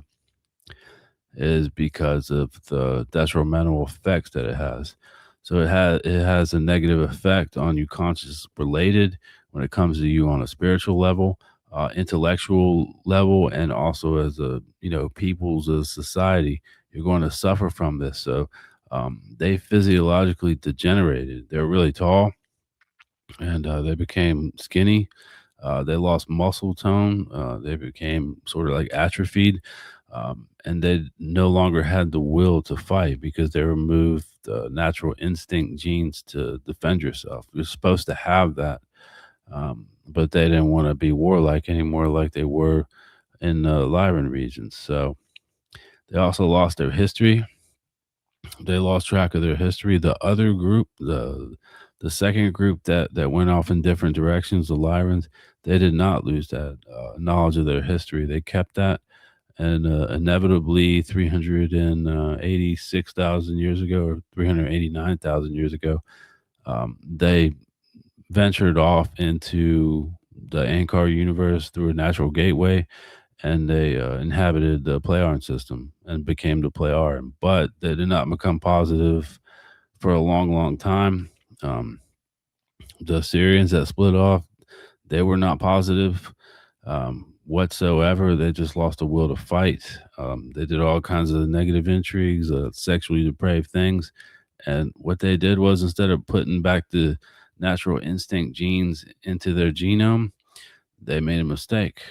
is because of the detrimental effects that it has. So it has a negative effect on you conscious related when it comes to you on a spiritual level, intellectual level, and also as a peoples of society. You're going to suffer from this. So they physiologically degenerated. They're really tall, and they became skinny. They lost muscle tone. They became sort of like atrophied. And they no longer had the will to fight because they removed the natural instinct genes to defend yourself. You're supposed to have that, but they didn't want to be warlike anymore like they were in the Lyran regions. So they also lost their history. They lost track of their history. The other group, the second group that went off in different directions, the Lyrans, they did not lose that knowledge of their history. They kept that. And inevitably 386,000 years ago or 389,000 years ago, they ventured off into the Ankar universe through a natural gateway, and they inhabited the Playaran system and became the Playaran. But they did not become positive for a long, long time. The Syrians that split off, they were not positive whatsoever. They just lost the will to fight. They did all kinds of negative intrigues, sexually depraved things. And what they did was, instead of putting back the natural instinct genes into their genome, they made a mistake.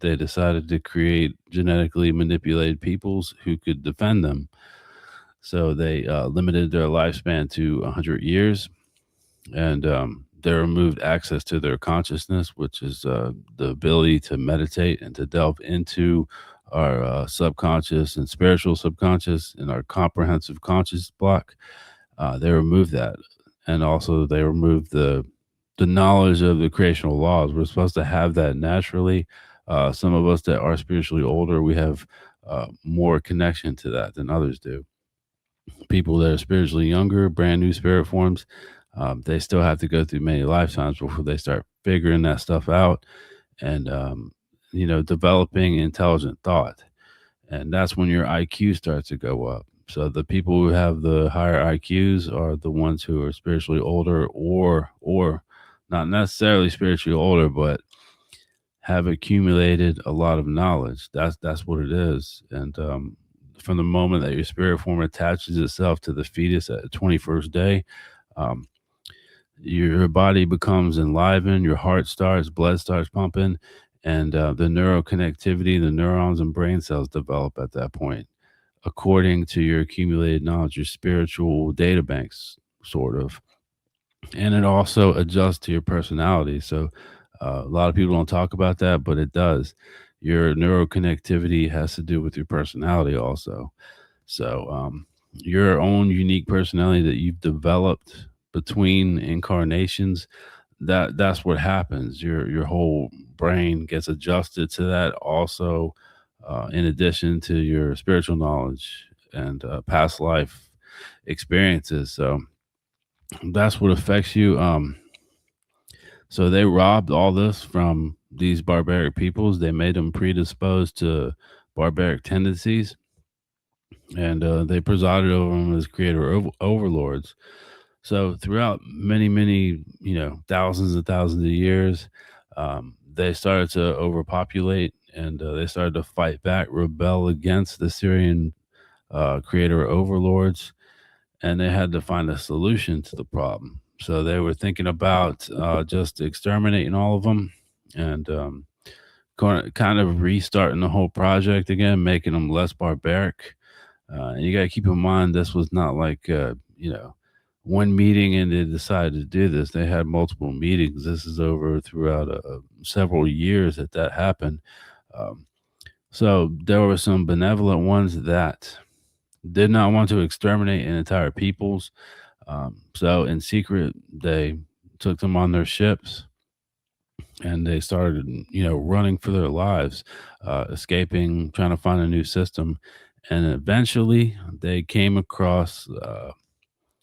They decided to create genetically manipulated peoples who could defend them. So they limited their lifespan to 100 years. And they removed access to their consciousness, which is the ability to meditate and to delve into our subconscious and spiritual subconscious and our comprehensive conscious block. They removed that. And also they removed the knowledge of the creational laws. We're supposed to have that naturally. Some of us that are spiritually older, we have more connection to that than others do. People that are spiritually younger, brand new spirit forms, they still have to go through many lifetimes before they start figuring that stuff out and, developing intelligent thought. And that's when your IQ starts to go up. So the people who have the higher IQs are the ones who are spiritually older or not necessarily spiritually older, but have accumulated a lot of knowledge. That's what it is. And from the moment that your spirit form attaches itself to the fetus at the 21st day, um, your body becomes enlivened, your heart starts, blood starts pumping, and the neuroconnectivity, the neurons and brain cells develop at that point, according to your accumulated knowledge, your spiritual data banks, sort of. And it also adjusts to your personality. So a lot of people don't talk about that, but it does. Your neuroconnectivity has to do with your personality also. So your own unique personality that you've developed between incarnations, that's what happens. Your whole brain gets adjusted to that also, in addition to your spiritual knowledge and past life experiences. So that's what affects you. So they robbed all this from these barbaric peoples. They made them predisposed to barbaric tendencies, and they presided over them as creator overlords. So throughout many, thousands and thousands of years, they started to overpopulate, and they started to fight back, rebel against the Syrian creator overlords, and they had to find a solution to the problem. So they were thinking about just exterminating all of them and kind of restarting the whole project again, making them less barbaric. And you got to keep in mind, this was not like, one meeting and they decided to do this. They had multiple meetings. This is over throughout several years that happened. Um, so there were some benevolent ones that did not want to exterminate an entire peoples. So in secret, they took them on their ships and they started, running for their lives, escaping, trying to find a new system. And eventually they came across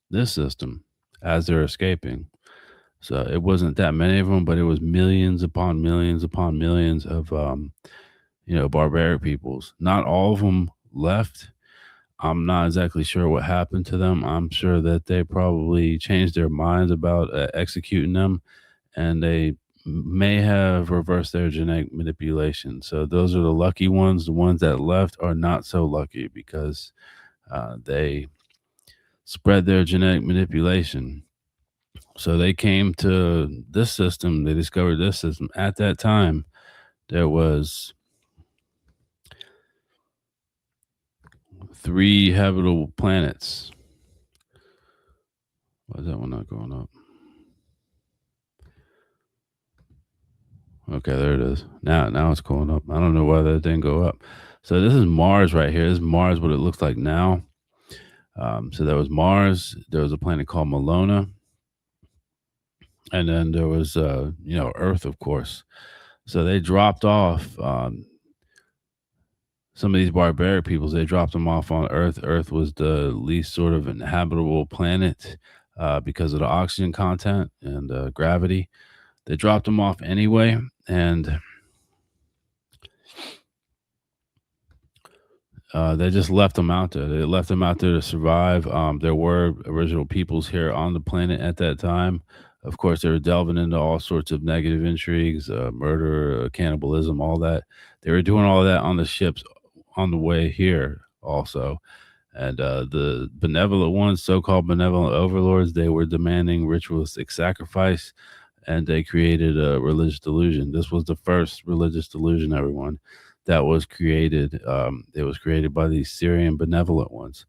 this system as they're escaping. So it wasn't that many of them, but it was millions upon millions of, barbaric peoples. Not all of them left. I'm not exactly sure what happened to them. I'm sure that they probably changed their minds about executing them, and they may have reversed their genetic manipulation. So those are the lucky ones. The ones that left are not so lucky because they spread their genetic manipulation. So they came to this system. They discovered this system. At that time, there was 3 habitable planets. Why is that one not going up? Okay, there it is. Now it's going up. I don't know why that didn't go up. So this is Mars right here. This is Mars, what it looks like now. So there was Mars. There was a planet called Malona. And then there was, Earth, of course. So they dropped off some of these barbaric peoples. They dropped them off on Earth. Earth was the least sort of inhabitable planet because of the oxygen content and gravity. They dropped them off anyway, and they just left them out there. They left them out there to survive. There were original peoples here on the planet at that time. Of course, they were delving into all sorts of negative intrigues, murder, cannibalism, all that. They were doing all that on the ships on the way here also. And the benevolent ones, so-called benevolent overlords, they were demanding ritualistic sacrifice, and they created a religious delusion. This was the first religious delusion, everyone, that was created. It was created by these Syrian benevolent ones.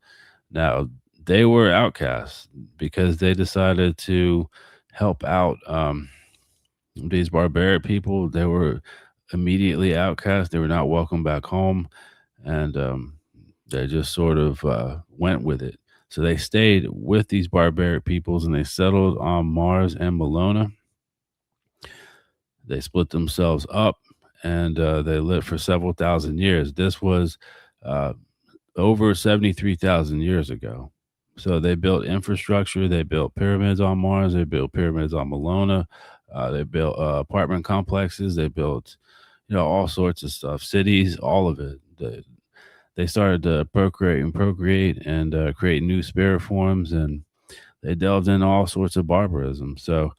Now, they were outcasts because they decided to help out these barbaric people. They were immediately outcast. They were not welcome back home, and they just sort of went with it. So they stayed with these barbaric peoples and they settled on Mars and Malona. They split themselves up and they lived for several thousand years. This was over 73,000 years ago. So they built infrastructure. They built pyramids on Mars. They built pyramids on Malona. They built apartment complexes. They built, all sorts of stuff, cities, all of it. They started to procreate and create new spirit forms, and they delved into all sorts of barbarism. So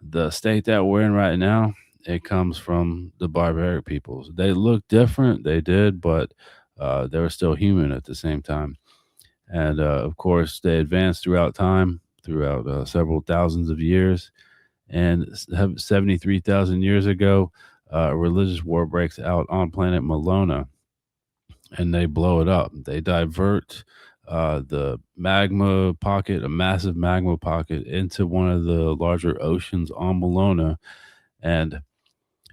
the state that we're in right now, it comes from the barbaric peoples. They look different, they did, but they were still human at the same time. And of course, they advanced throughout time, throughout several thousands of years. And 73,000 years ago, a religious war breaks out on planet Malona, and they blow it up. They divert the magma pocket, a massive magma pocket, into one of the larger oceans on Malona, and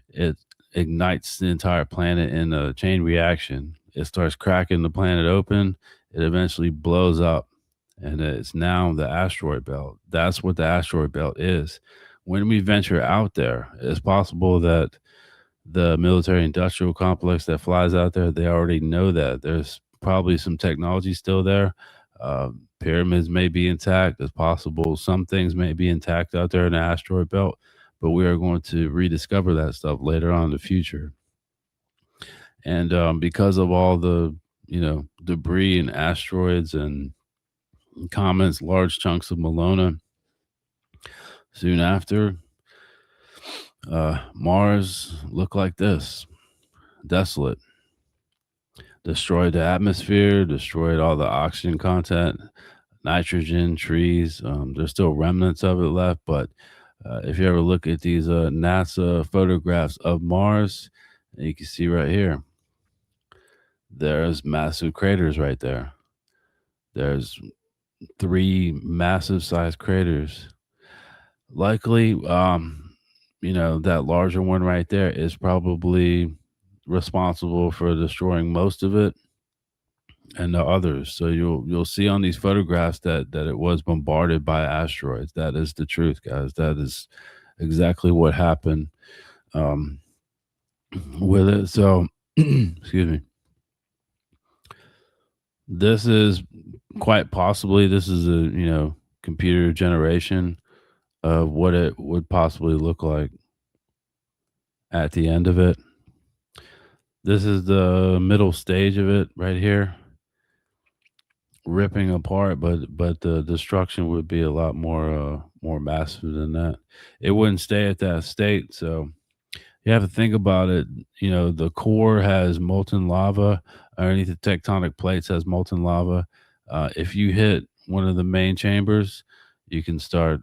it ignites the entire planet in a chain reaction. It starts cracking the planet open. It eventually blows up, and it's now the asteroid belt. That's what the asteroid belt is. When we venture out there, it's possible that the military industrial complex that flies out there, they already know that there's probably some technology still there. Pyramids may be intact. It's possible some things may be intact out there in the asteroid belt, but we are going to rediscover that stuff later on in the future. And because of all the debris and asteroids and comets, large chunks of Malona, soon after, Mars looked like this, desolate. Destroyed the atmosphere, destroyed all the oxygen content, nitrogen, trees. There's still remnants of it left, but if you ever look at these NASA photographs of Mars, you can see right here, there's massive craters right there. There's 3 massive sized craters. Likely, that larger one right there is probably responsible for destroying most of it and the others. So you'll see on these photographs that it was bombarded by asteroids. That is the truth, guys. That is exactly what happened with it. So excuse me. This is quite possibly this is a computer generation of what it would possibly look like at the end of it. This is the middle stage of it right here, ripping apart, but the destruction would be a lot more massive than that. It wouldn't stay at that state. So you have to think about it. The core has molten lava. Underneath the tectonic plates has molten lava. If you hit one of the main chambers, you can start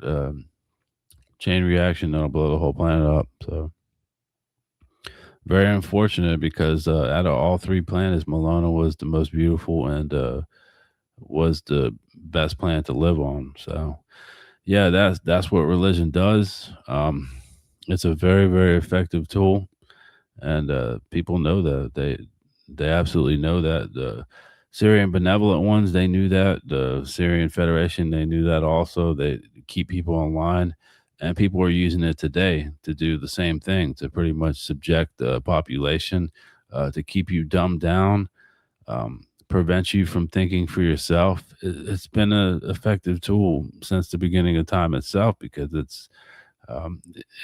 chain reaction that'll blow the whole planet up. So very unfortunate, because out of all 3 planets, Malona was the most beautiful and was the best planet to live on. So yeah, that's what religion does. It's a very, very effective tool, and people know that. They absolutely know that. The Syrian benevolent ones, they knew that. The Sirian Federation, they knew that also. They keep people online, and people are using it today to do the same thing, to pretty much subject the population, to keep you dumbed down, prevent you from thinking for yourself. It's been an effective tool since the beginning of time itself, because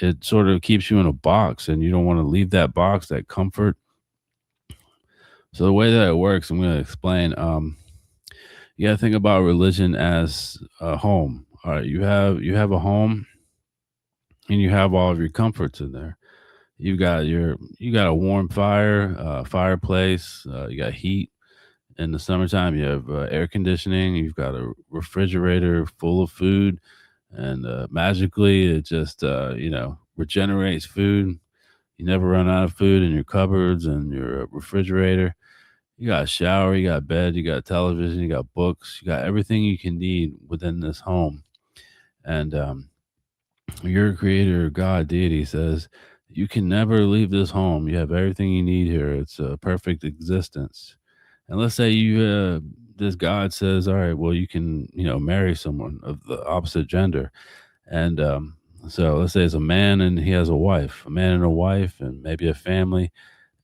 it sort of keeps you in a box, and you don't want to leave that box, that comfort. So the way that it works, I'm going to explain. You got to think about religion as a home. All right, you have a home, and you have all of your comforts in there. You got a warm fireplace. You got heat. In the summertime, you have air conditioning. You've got a refrigerator full of food, and magically, it just regenerates food. You never run out of food in your cupboards and your refrigerator. You got a shower, you got a bed, you got television, you got books, you got everything you can need within this home. And your creator, God, deity, says you can never leave this home. You have everything you need here. It's a perfect existence. And let's say this God says, all right, well, you can, marry someone of the opposite gender. And so let's say it's a man and he has a wife, and maybe a family.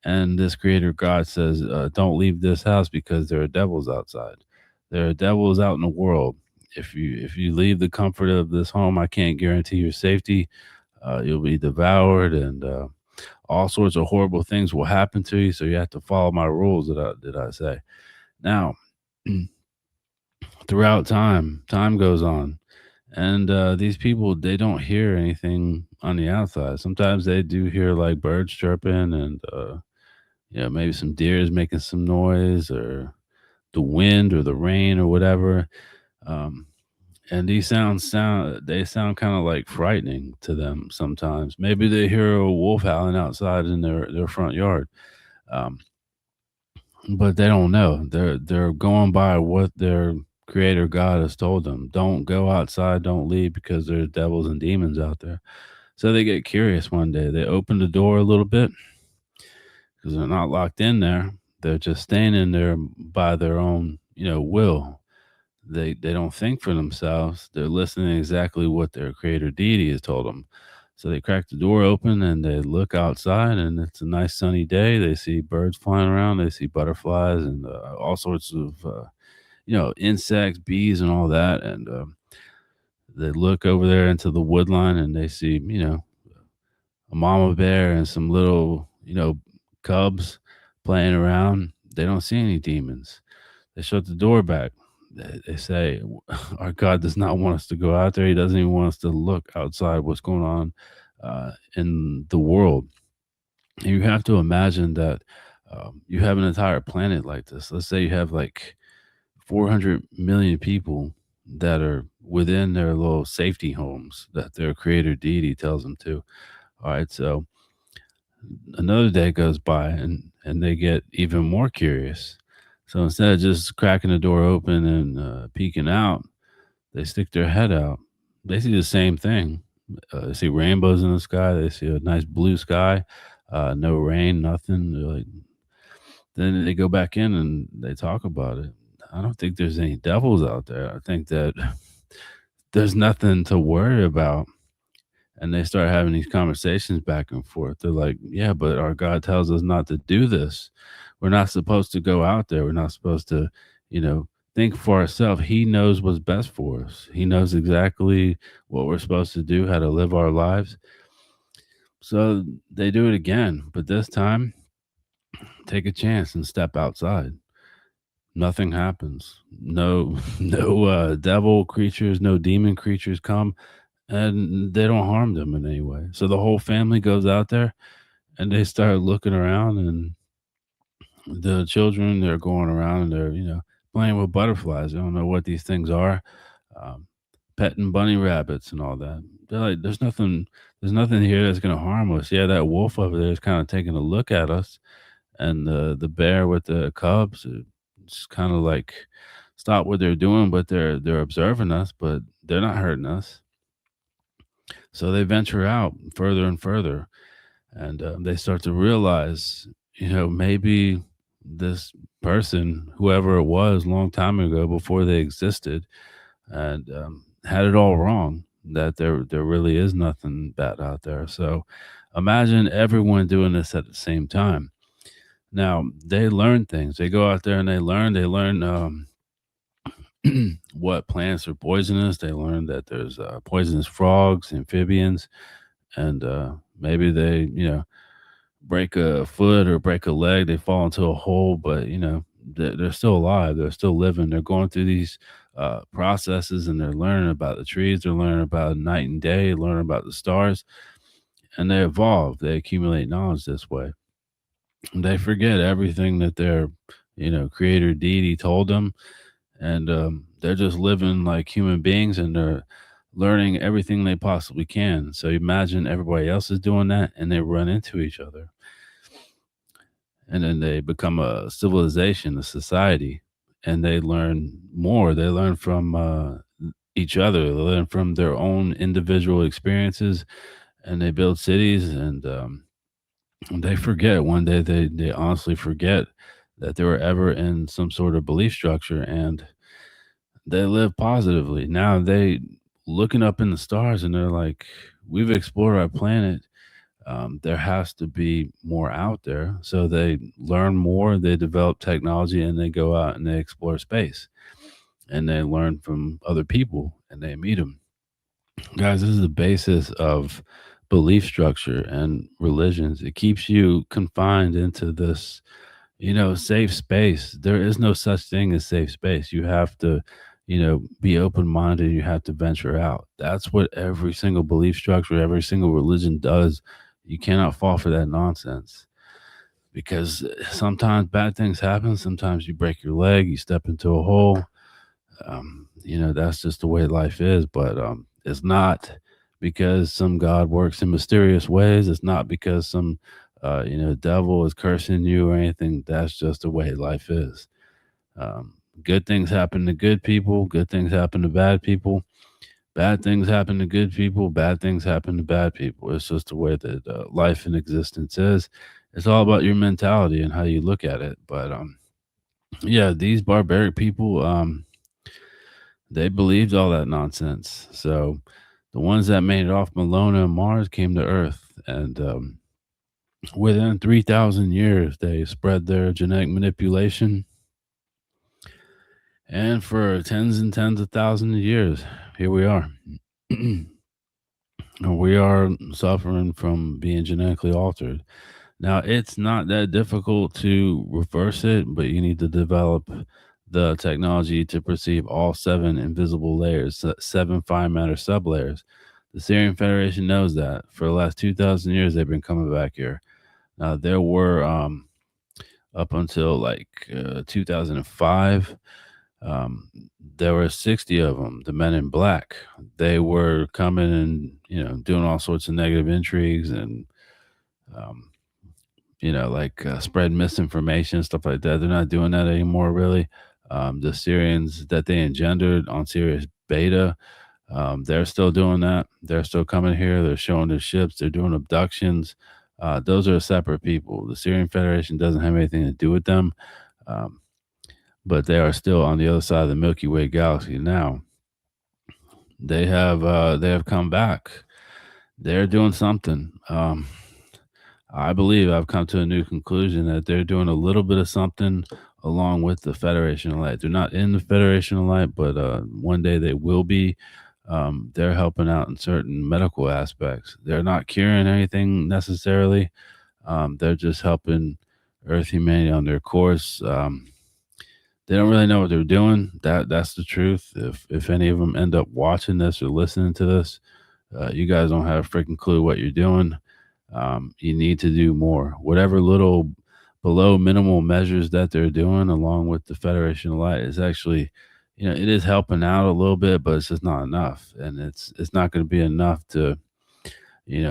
And this creator God says, don't leave this house, because there are devils outside. There are devils out in the world. If you leave the comfort of this home, I can't guarantee your safety. you'll be devoured, and all sorts of horrible things will happen to you. So you have to follow my rules that I say. Now, throughout time goes on, and these people, they don't hear anything on the outside. Sometimes they do hear like birds chirping, and maybe some deers making some noise, or the wind or the rain or whatever. Um, and these sound kind of like frightening to them sometimes. Maybe they hear a wolf howling outside in their front yard. Um, but they don't know. They're going by what their creator God has told them. Don't go outside, don't leave, because there's devils and demons out there. So they get curious one day. They open the door a little bit, because they're not locked in there. They're just staying in there by their own, will. They don't think for themselves. They're listening exactly what their creator deity has told them. So they crack the door open and they look outside, and it's a nice sunny day. They see birds flying around. They see butterflies and all sorts of insects, bees, and all that. And they look over there into the wood line, and they see a mama bear and some little cubs playing around. They don't see any demons. They shut the door back. They say, our God does not want us to go out there. He doesn't even want us to look outside what's going on in the world. And you have to imagine that you have an entire planet like this. Let's say you have like 400 million people that are within their little safety homes that their creator deity tells them to. All right, so another day goes by, and they get even more curious. So instead of just cracking the door open and peeking out, they stick their head out. They see the same thing. They see rainbows in the sky. They see a nice blue sky, no rain, nothing. Then they go back in and they talk about it. I don't think there's any devils out there. I think that there's nothing to worry about. And they start having these conversations back and forth. They're like, yeah, but our God tells us not to do this. We're not supposed to go out there. We're not supposed to, think for ourselves. He knows what's best for us. He knows exactly what we're supposed to do, how to live our lives. So they do it again, but this time, take a chance and step outside. Nothing happens. No, no devil creatures, no demon creatures come, and they don't harm them in any way. So the whole family goes out there, and they start looking around, and the children, they're going around and they're, playing with butterflies. They don't know what these things are. Um, Petting bunny rabbits and all that. They're like, there's nothing here that's going to harm us. Yeah, that wolf over there is kind of taking a look at us, and the bear with the cubs, it's kind of like stop what they're doing, but they're observing us, but they're not hurting us. So they venture out further and further, and they start to realize, maybe this person, whoever it was, long time ago before they existed, and had it all wrong. That there really is nothing bad out there. So imagine everyone doing this at the same time. Now they learn things. They go out there and they learn. They learn what plants are poisonous. They learn that there's poisonous frogs, amphibians, and maybe they break a foot or break a leg. They fall into a hole, but they're still alive. They're still living. They're going through these processes, and they're learning about the trees. They're learning about night and day. Learning about the stars, and they evolve. They accumulate knowledge this way. They forget everything that their creator deity told them, and they're just living like human beings, and they're learning everything they possibly can. So imagine everybody else is doing that, and they run into each other, and then they become a civilization, a society, and they learn more. They learn from each other. They learn from their own individual experiences, and they build cities, and they forget one day. They honestly forget that they were ever in some sort of belief structure, and they live positively. Now they looking up in the stars, and they're like, we've explored our planet. There has to be more out there. So they learn more, they develop technology, and they go out and they explore space, and they learn from other people, and they meet them. Guys, this is the basis of belief structure and religions. It keeps you confined into this, safe space. There is no such thing as safe space. You have to, be open minded. You have to venture out. That's what every single belief structure, every single religion does. You cannot fall for that nonsense because sometimes bad things happen. Sometimes you break your leg, you step into a hole. That's just the way life is. But it's not because some God works in mysterious ways. It's not because some, devil is cursing you or anything. That's just the way life is. Good things happen to good people. Good things happen to bad people. Bad things happen to good people. Bad things happen to bad people. It's just the way that life and existence is. It's all about your mentality and how you look at it. But yeah, these barbaric people, they believed all that nonsense. So the ones that made it off Malona and Mars came to Earth, and within 3,000 years, they spread their genetic manipulation. And for tens and tens of thousands of years, here we are. We are suffering from being genetically altered. Now, it's not that difficult to reverse it, but you need to develop the technology to perceive all seven invisible layers, seven fine matter sublayers. The Sirian Federation knows that. For the last 2,000 years, they've been coming back here. Now, there were, up until like 2005, there were 60 of them, the men in black. They were coming and, doing all sorts of negative intrigues and, spread misinformation, stuff like that. They're not doing that anymore, really. The Syrians that they engendered on Sirius Beta, they're still doing that. They're still coming here. They're showing their ships. They're doing abductions. Those are separate people. The Syrian Federation doesn't have anything to do with them, but they are still on the other side of the Milky Way galaxy now. They have come back. They're doing something. I believe I've come to a new conclusion that they're doing a little bit of something along with the Federation of Light. They're not in the Federation of Light, but one day they will be. They're helping out in certain medical aspects. They're not curing anything necessarily. They're just helping Earth humanity on their course. They don't really know what they're doing. That's the truth. If any of them end up watching this or listening to this, you guys don't have a freaking clue what you're doing. You need to do more. Whatever little below minimal measures that they're doing along with the Federation of Light is actually, it is helping out a little bit, but it's just not enough. And it's not going to be enough to,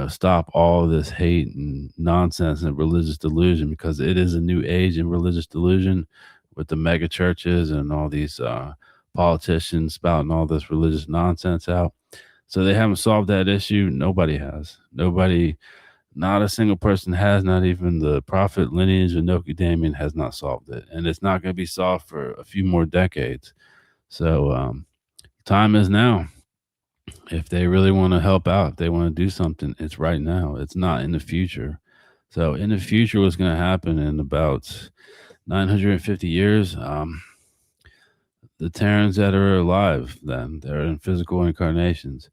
stop all of this hate and nonsense and religious delusion, because it is a new age in religious delusion with the mega churches and all these politicians spouting all this religious nonsense out. So they haven't solved that issue. Nobody has. Not a single person has, not even the prophet lineage of Noki Damien has not solved it. And it's not going to be solved for a few more decades. So time is now. If they really want to help out, if they want to do something, it's right now. It's not in the future. So in the future, what's going to happen in about 950 years, the Terrans that are alive, then they're in physical incarnations.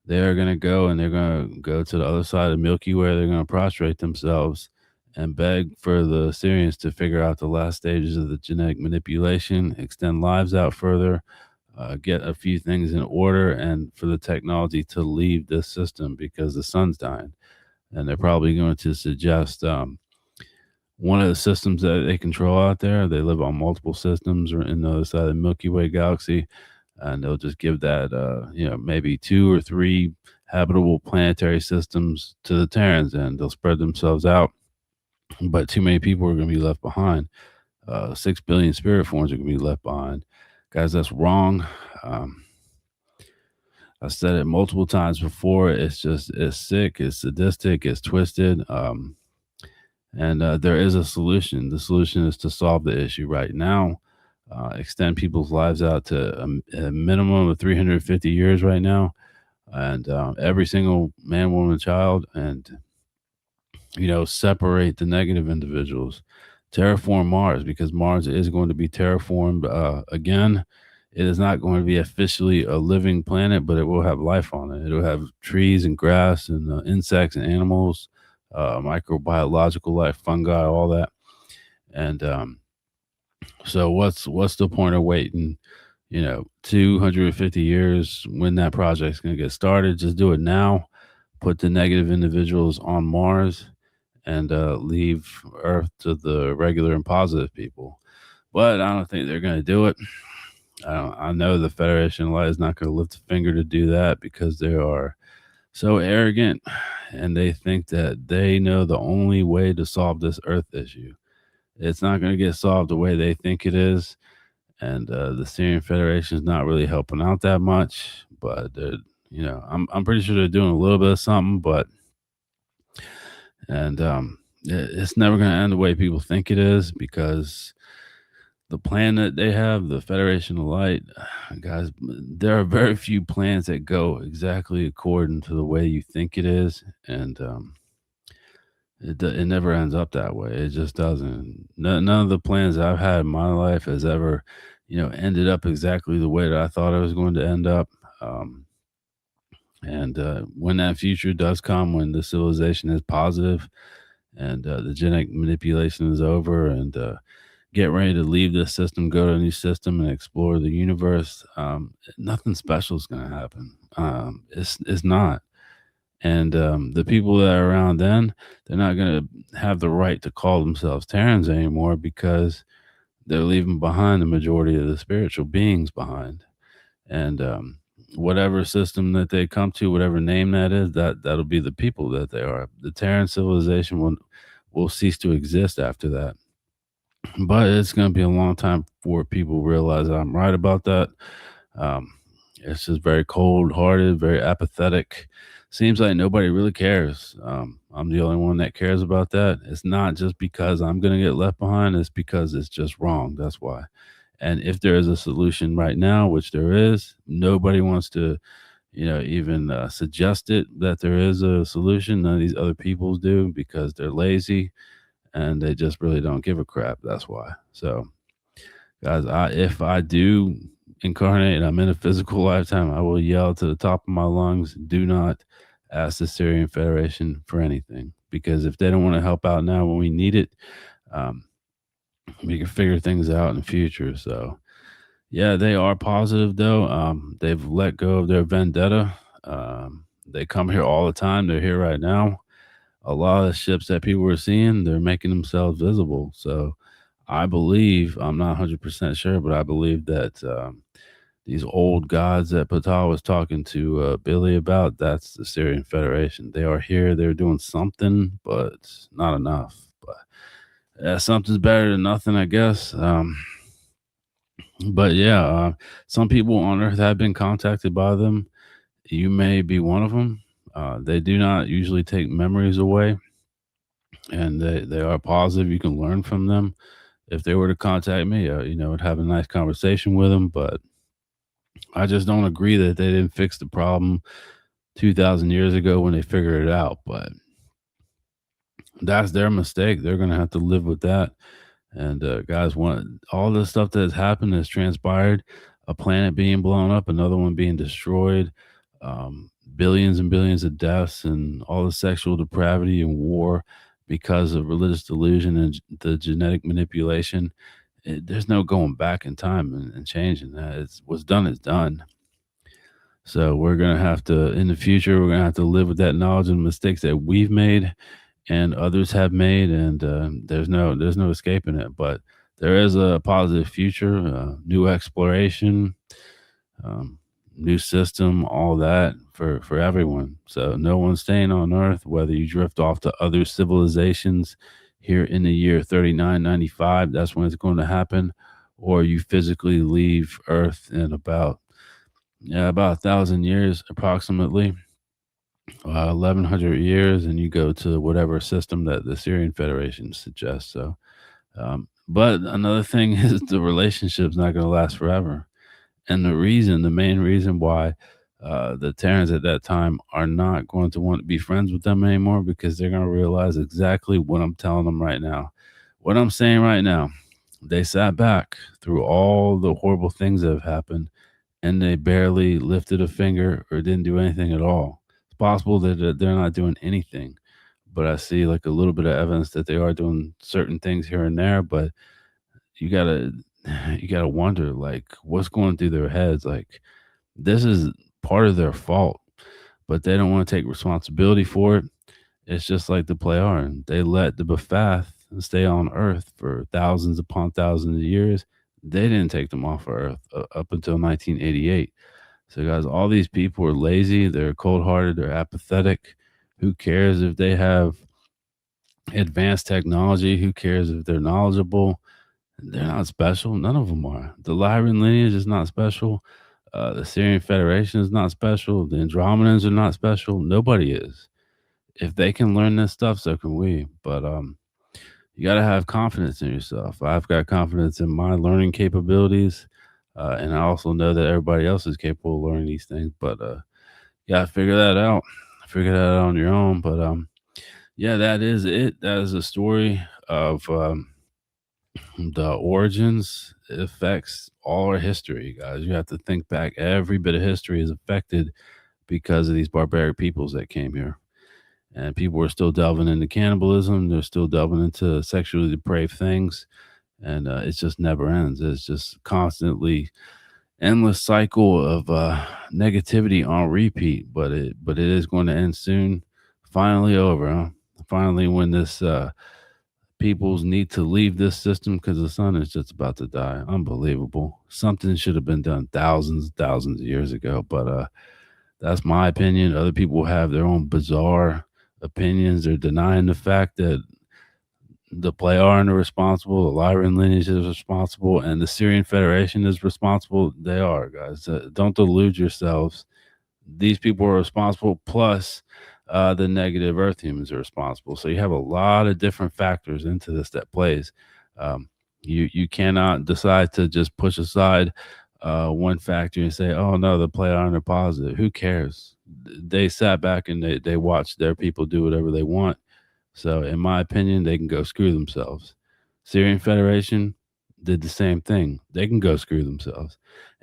They're going to go and they're going to go to the other side of Milky Way. They're going to prostrate themselves and beg for the Syrians to figure out the last stages of the genetic manipulation, extend lives out further, get a few things in order, and for the technology to leave this system because the sun's dying. And they're probably going to suggest one of the systems that they control out there. They live on multiple systems or in the other side of the Milky Way galaxy. And they'll just give that, maybe 2 or 3 habitable planetary systems to the Terrans, and they'll spread themselves out. But too many people are going to be left behind. 6 billion spirit forms are going to be left behind. Guys, that's wrong. I said it multiple times before. It's sick, it's sadistic, it's twisted. And there is a solution. The solution is to solve the issue right now. Extend people's lives out to a minimum of 350 years right now, and every single man, woman, child, and separate the negative individuals. Terraform Mars, because Mars is going to be terraformed again. It is not going to be officially a living planet, but it will have life on it. It'll have trees and grass and insects and animals, microbiological life, fungi, all that. And so what's the point of waiting, 250 years when that project's going to get started? Just do it now. Put the negative individuals on Mars and leave Earth to the regular and positive people. But I don't think they're going to do it. I know the Federation of Light is not going to lift a finger to do that because they are so arrogant and they think that they know the only way to solve this Earth issue. It's not going to get solved the way they think it is. And the Syrian Federation is not really helping out that much. But, I'm pretty sure they're doing a little bit of something, but it's never going to end the way people think it is because the plan that they have, the Federation of Light, guys, there are very few plans that go exactly according to the way you think it is, and it never ends up that way. It just doesn't. None of the plans I've had in my life has ever, ended up exactly the way that I thought it was going to end up. And when that future does come, when the civilization is positive and the genetic manipulation is over and get ready to leave this system, go to a new system, and explore the universe, nothing special is going to happen. It's not. And the people that are around then, they're not going to have the right to call themselves Terrans anymore because they're leaving behind the majority of the spiritual beings behind. And whatever system that they come to, whatever name that is, that'll be the people that they are. The Terran civilization will cease to exist after that. But it's going to be a long time before people realize that I'm right about that. It's just very cold-hearted, very apathetic. Seems like nobody really cares. I'm the only one that cares about that. It's not just because I'm going to get left behind. It's because it's just wrong. That's why. And if there is a solution right now, which there is, nobody wants to, even suggest it that there is a solution. None of these other peoples do because they're lazy and they just really don't give a crap. That's why. So, guys, if I do incarnate and I'm in a physical lifetime, I will yell to the top of my lungs, do not ask the Syrian Federation for anything. Because if they don't want to help out now when we need it, we can figure things out in the future. So, yeah, they are positive, though. They've let go of their vendetta. They come here all the time. They're here right now. A lot of the ships that people were seeing, they're making themselves visible. So I believe, I'm not 100% sure, but I believe that these old gods that Patal was talking to Billy about, that's the Syrian Federation. They are here. They're doing something, but not enough. But something's better than nothing, I guess. But yeah, some people on Earth have been contacted by them. You may be one of them. They do not usually take memories away, and they are positive. You can learn from them. If they were to contact me, I'd have a nice conversation with them. But I just don't agree that they didn't fix the problem 2,000 years ago when they figured it out. But that's their mistake. They're going to have to live with that. And guys, all the stuff that has happened has transpired. A planet being blown up, another one being destroyed, billions and billions of deaths, and all the sexual depravity and war because of religious delusion and the genetic manipulation. There's no going back in time and changing that. What's done is done. So we're going to have to, in the future, we're going to have to live with that knowledge and mistakes that we've made and others have made, and there's no escaping it. But there is a positive future, new exploration, new system, all that for everyone. So no one's staying on Earth, whether you drift off to other civilizations here in the year 3995, that's when it's going to happen, or you physically leave Earth in about 1,000 years approximately. 1,100 years, and you go to whatever system that the Syrian Federation suggests. So, but another thing is the relationship's not going to last forever. And the main reason why the Terrans at that time are not going to want to be friends with them anymore, because they're going to realize exactly what I'm telling them right now. What I'm saying right now, they sat back through all the horrible things that have happened, and they barely lifted a finger or didn't do anything at all. It's possible that they're not doing anything, but I see like a little bit of evidence that they are doing certain things here and there. But you gotta you gotta wonder like what's going through their heads. Like this is part of their fault, but they don't want to take responsibility for it. It's just like the Pleiadians. They let the Bephath stay on Earth for thousands upon thousands of years. They didn't take them off of Earth up until 1988. So, guys, all these people are lazy. They're cold hearted. They're apathetic. Who cares if they have advanced technology? Who cares if they're knowledgeable? They're not special. None of them are. The Lyran lineage is not special. The Sirian Federation is not special. The Andromedans are not special. Nobody is. If they can learn this stuff, so can we. But you got to have confidence in yourself. I've got confidence in my learning capabilities, and I also know that everybody else is capable of learning these things. But you got to figure that out. Figure that out on your own. But yeah, that is it. That is the story of the origins. It affects all our history, guys. You have to think back. Every bit of history is affected because of these barbaric peoples that came here. And people are still delving into cannibalism. They're still delving into sexually depraved things, and it just never ends. It's just constantly endless cycle of negativity on repeat. But it is going to end soon. Finally over. Huh? Finally, when this peoples need to leave this system because the sun is just about to die. Unbelievable. Something should have been done thousands of years ago. But that's my opinion. Other people have their own bizarre opinions. They're denying the fact that the Pleiadians are responsible, the Lyran lineage is responsible, and the Sirian Federation is responsible. They are, guys. Don't delude yourselves. These people are responsible, plus the negative Earth humans are responsible. So you have a lot of different factors into this that plays. You cannot decide to just push aside one factor and say, "Oh no, the Pleiadians are positive." Who cares? They sat back and they watched their people do whatever they want. So, in my opinion, they can go screw themselves. Syrian Federation did the same thing. They can go screw themselves.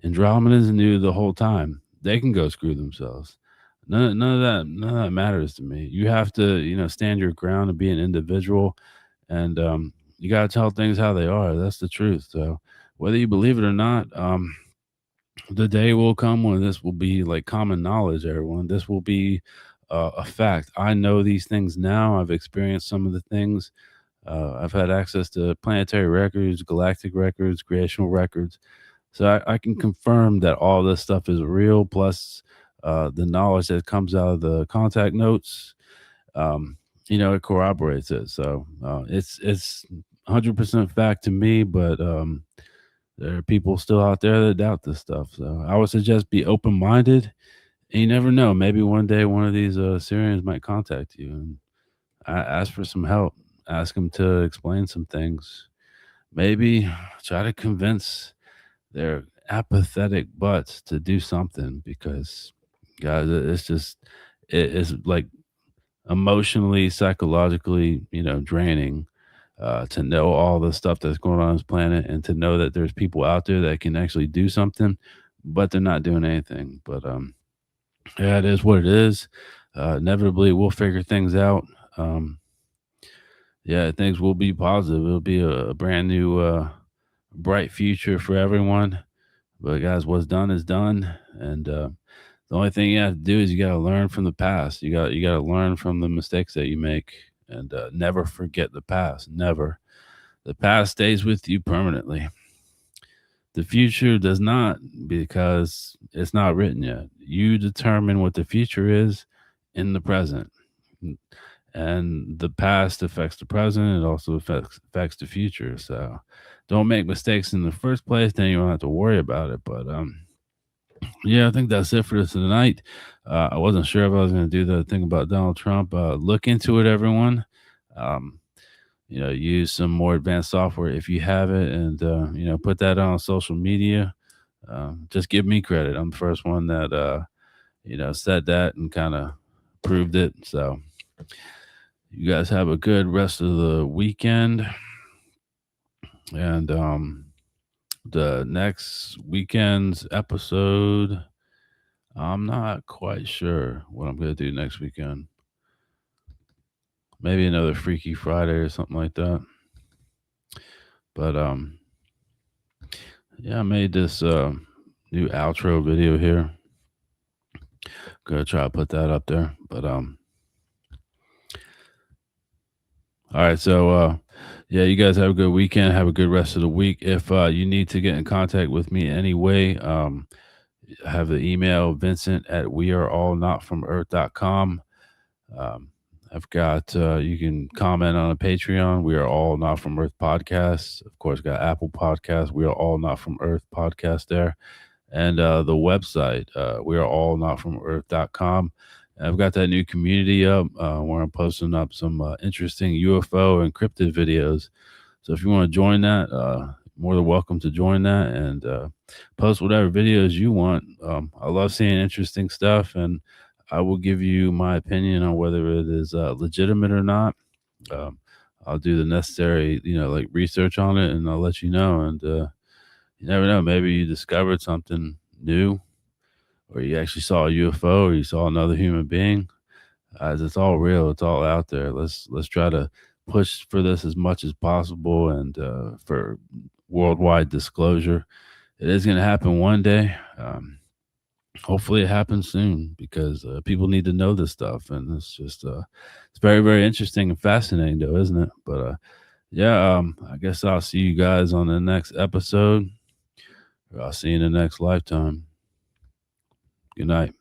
Andromedans knew the whole time. They can go screw themselves. None of that matters to me. You have to, stand your ground and be an individual, and you got to tell things how they are. That's the truth. So, whether you believe it or not, the day will come when this will be like common knowledge, everyone. This will be a fact. I know these things now. I've experienced some of the things. I've had access to planetary records, galactic records, creational records. So I can confirm that all this stuff is real, plus the knowledge that comes out of the contact notes, it corroborates it. So it's 100% fact to me, but there are people still out there that doubt this stuff. So I would suggest be open minded. And you never know. Maybe one day one of these Syrians might contact you and ask for some help. Ask them to explain some things. Maybe try to convince their apathetic butts to do something because, guys, it's like emotionally, psychologically, draining to know all the stuff that's going on this planet and to know that there's people out there that can actually do something, but they're not doing anything. But yeah, it is what it is. Inevitably, we'll figure things out. Yeah, things will be positive. It'll be a brand new, bright future for everyone. But guys, what's done is done, and the only thing you have to do is you got to learn from the past. You got to learn from the mistakes that you make, and never forget the past. Never. The past stays with you permanently. The future does not, because it's not written yet. You determine what the future is in the present. And the past affects the present. It also affects the future. So don't make mistakes in the first place. Then you don't have to worry about it. But yeah, I think that's it for this tonight. I wasn't sure if I was going to do the thing about Donald Trump. Look into it, everyone. Um, use some more advanced software if you have it, and put that on social media. Just give me credit. I'm the first one that said that and kind of proved it. So you guys have a good rest of the weekend. And the next weekend's episode, I'm not quite sure what I'm going to do next weekend. Maybe another Freaky Friday or something like that. But yeah, I made this new outro video here. Gonna try to put that up there. But all right, so yeah, you guys have a good weekend. Have a good rest of the week. If you need to get in contact with me anyway, I have the email vincent@weareallnotfromearth.com. I've got you can comment on a Patreon. We Are All Not From Earth podcast. Of course, got Apple Podcasts. We Are All Not From Earth podcast there, and the website we are all not from earth.com. I've got that new community up where I'm posting up some interesting UFO encrypted videos. So if you want to join that, more than welcome to join that and post whatever videos you want. I love seeing interesting stuff, and I will give you my opinion on whether it is legitimate or not. I'll do the necessary, like research on it, and I'll let you know. And you never know, maybe you discovered something new, or you actually saw a UFO, or you saw another human being. It's all real. It's all out there. Let's try to push for this as much as possible, and for worldwide disclosure. It is going to happen one day. Hopefully it happens soon, because people need to know this stuff, and it's just it's very, very interesting and fascinating, though, isn't it? But yeah, I guess I'll see you guys on the next episode, or I'll see you in the next lifetime. Good night.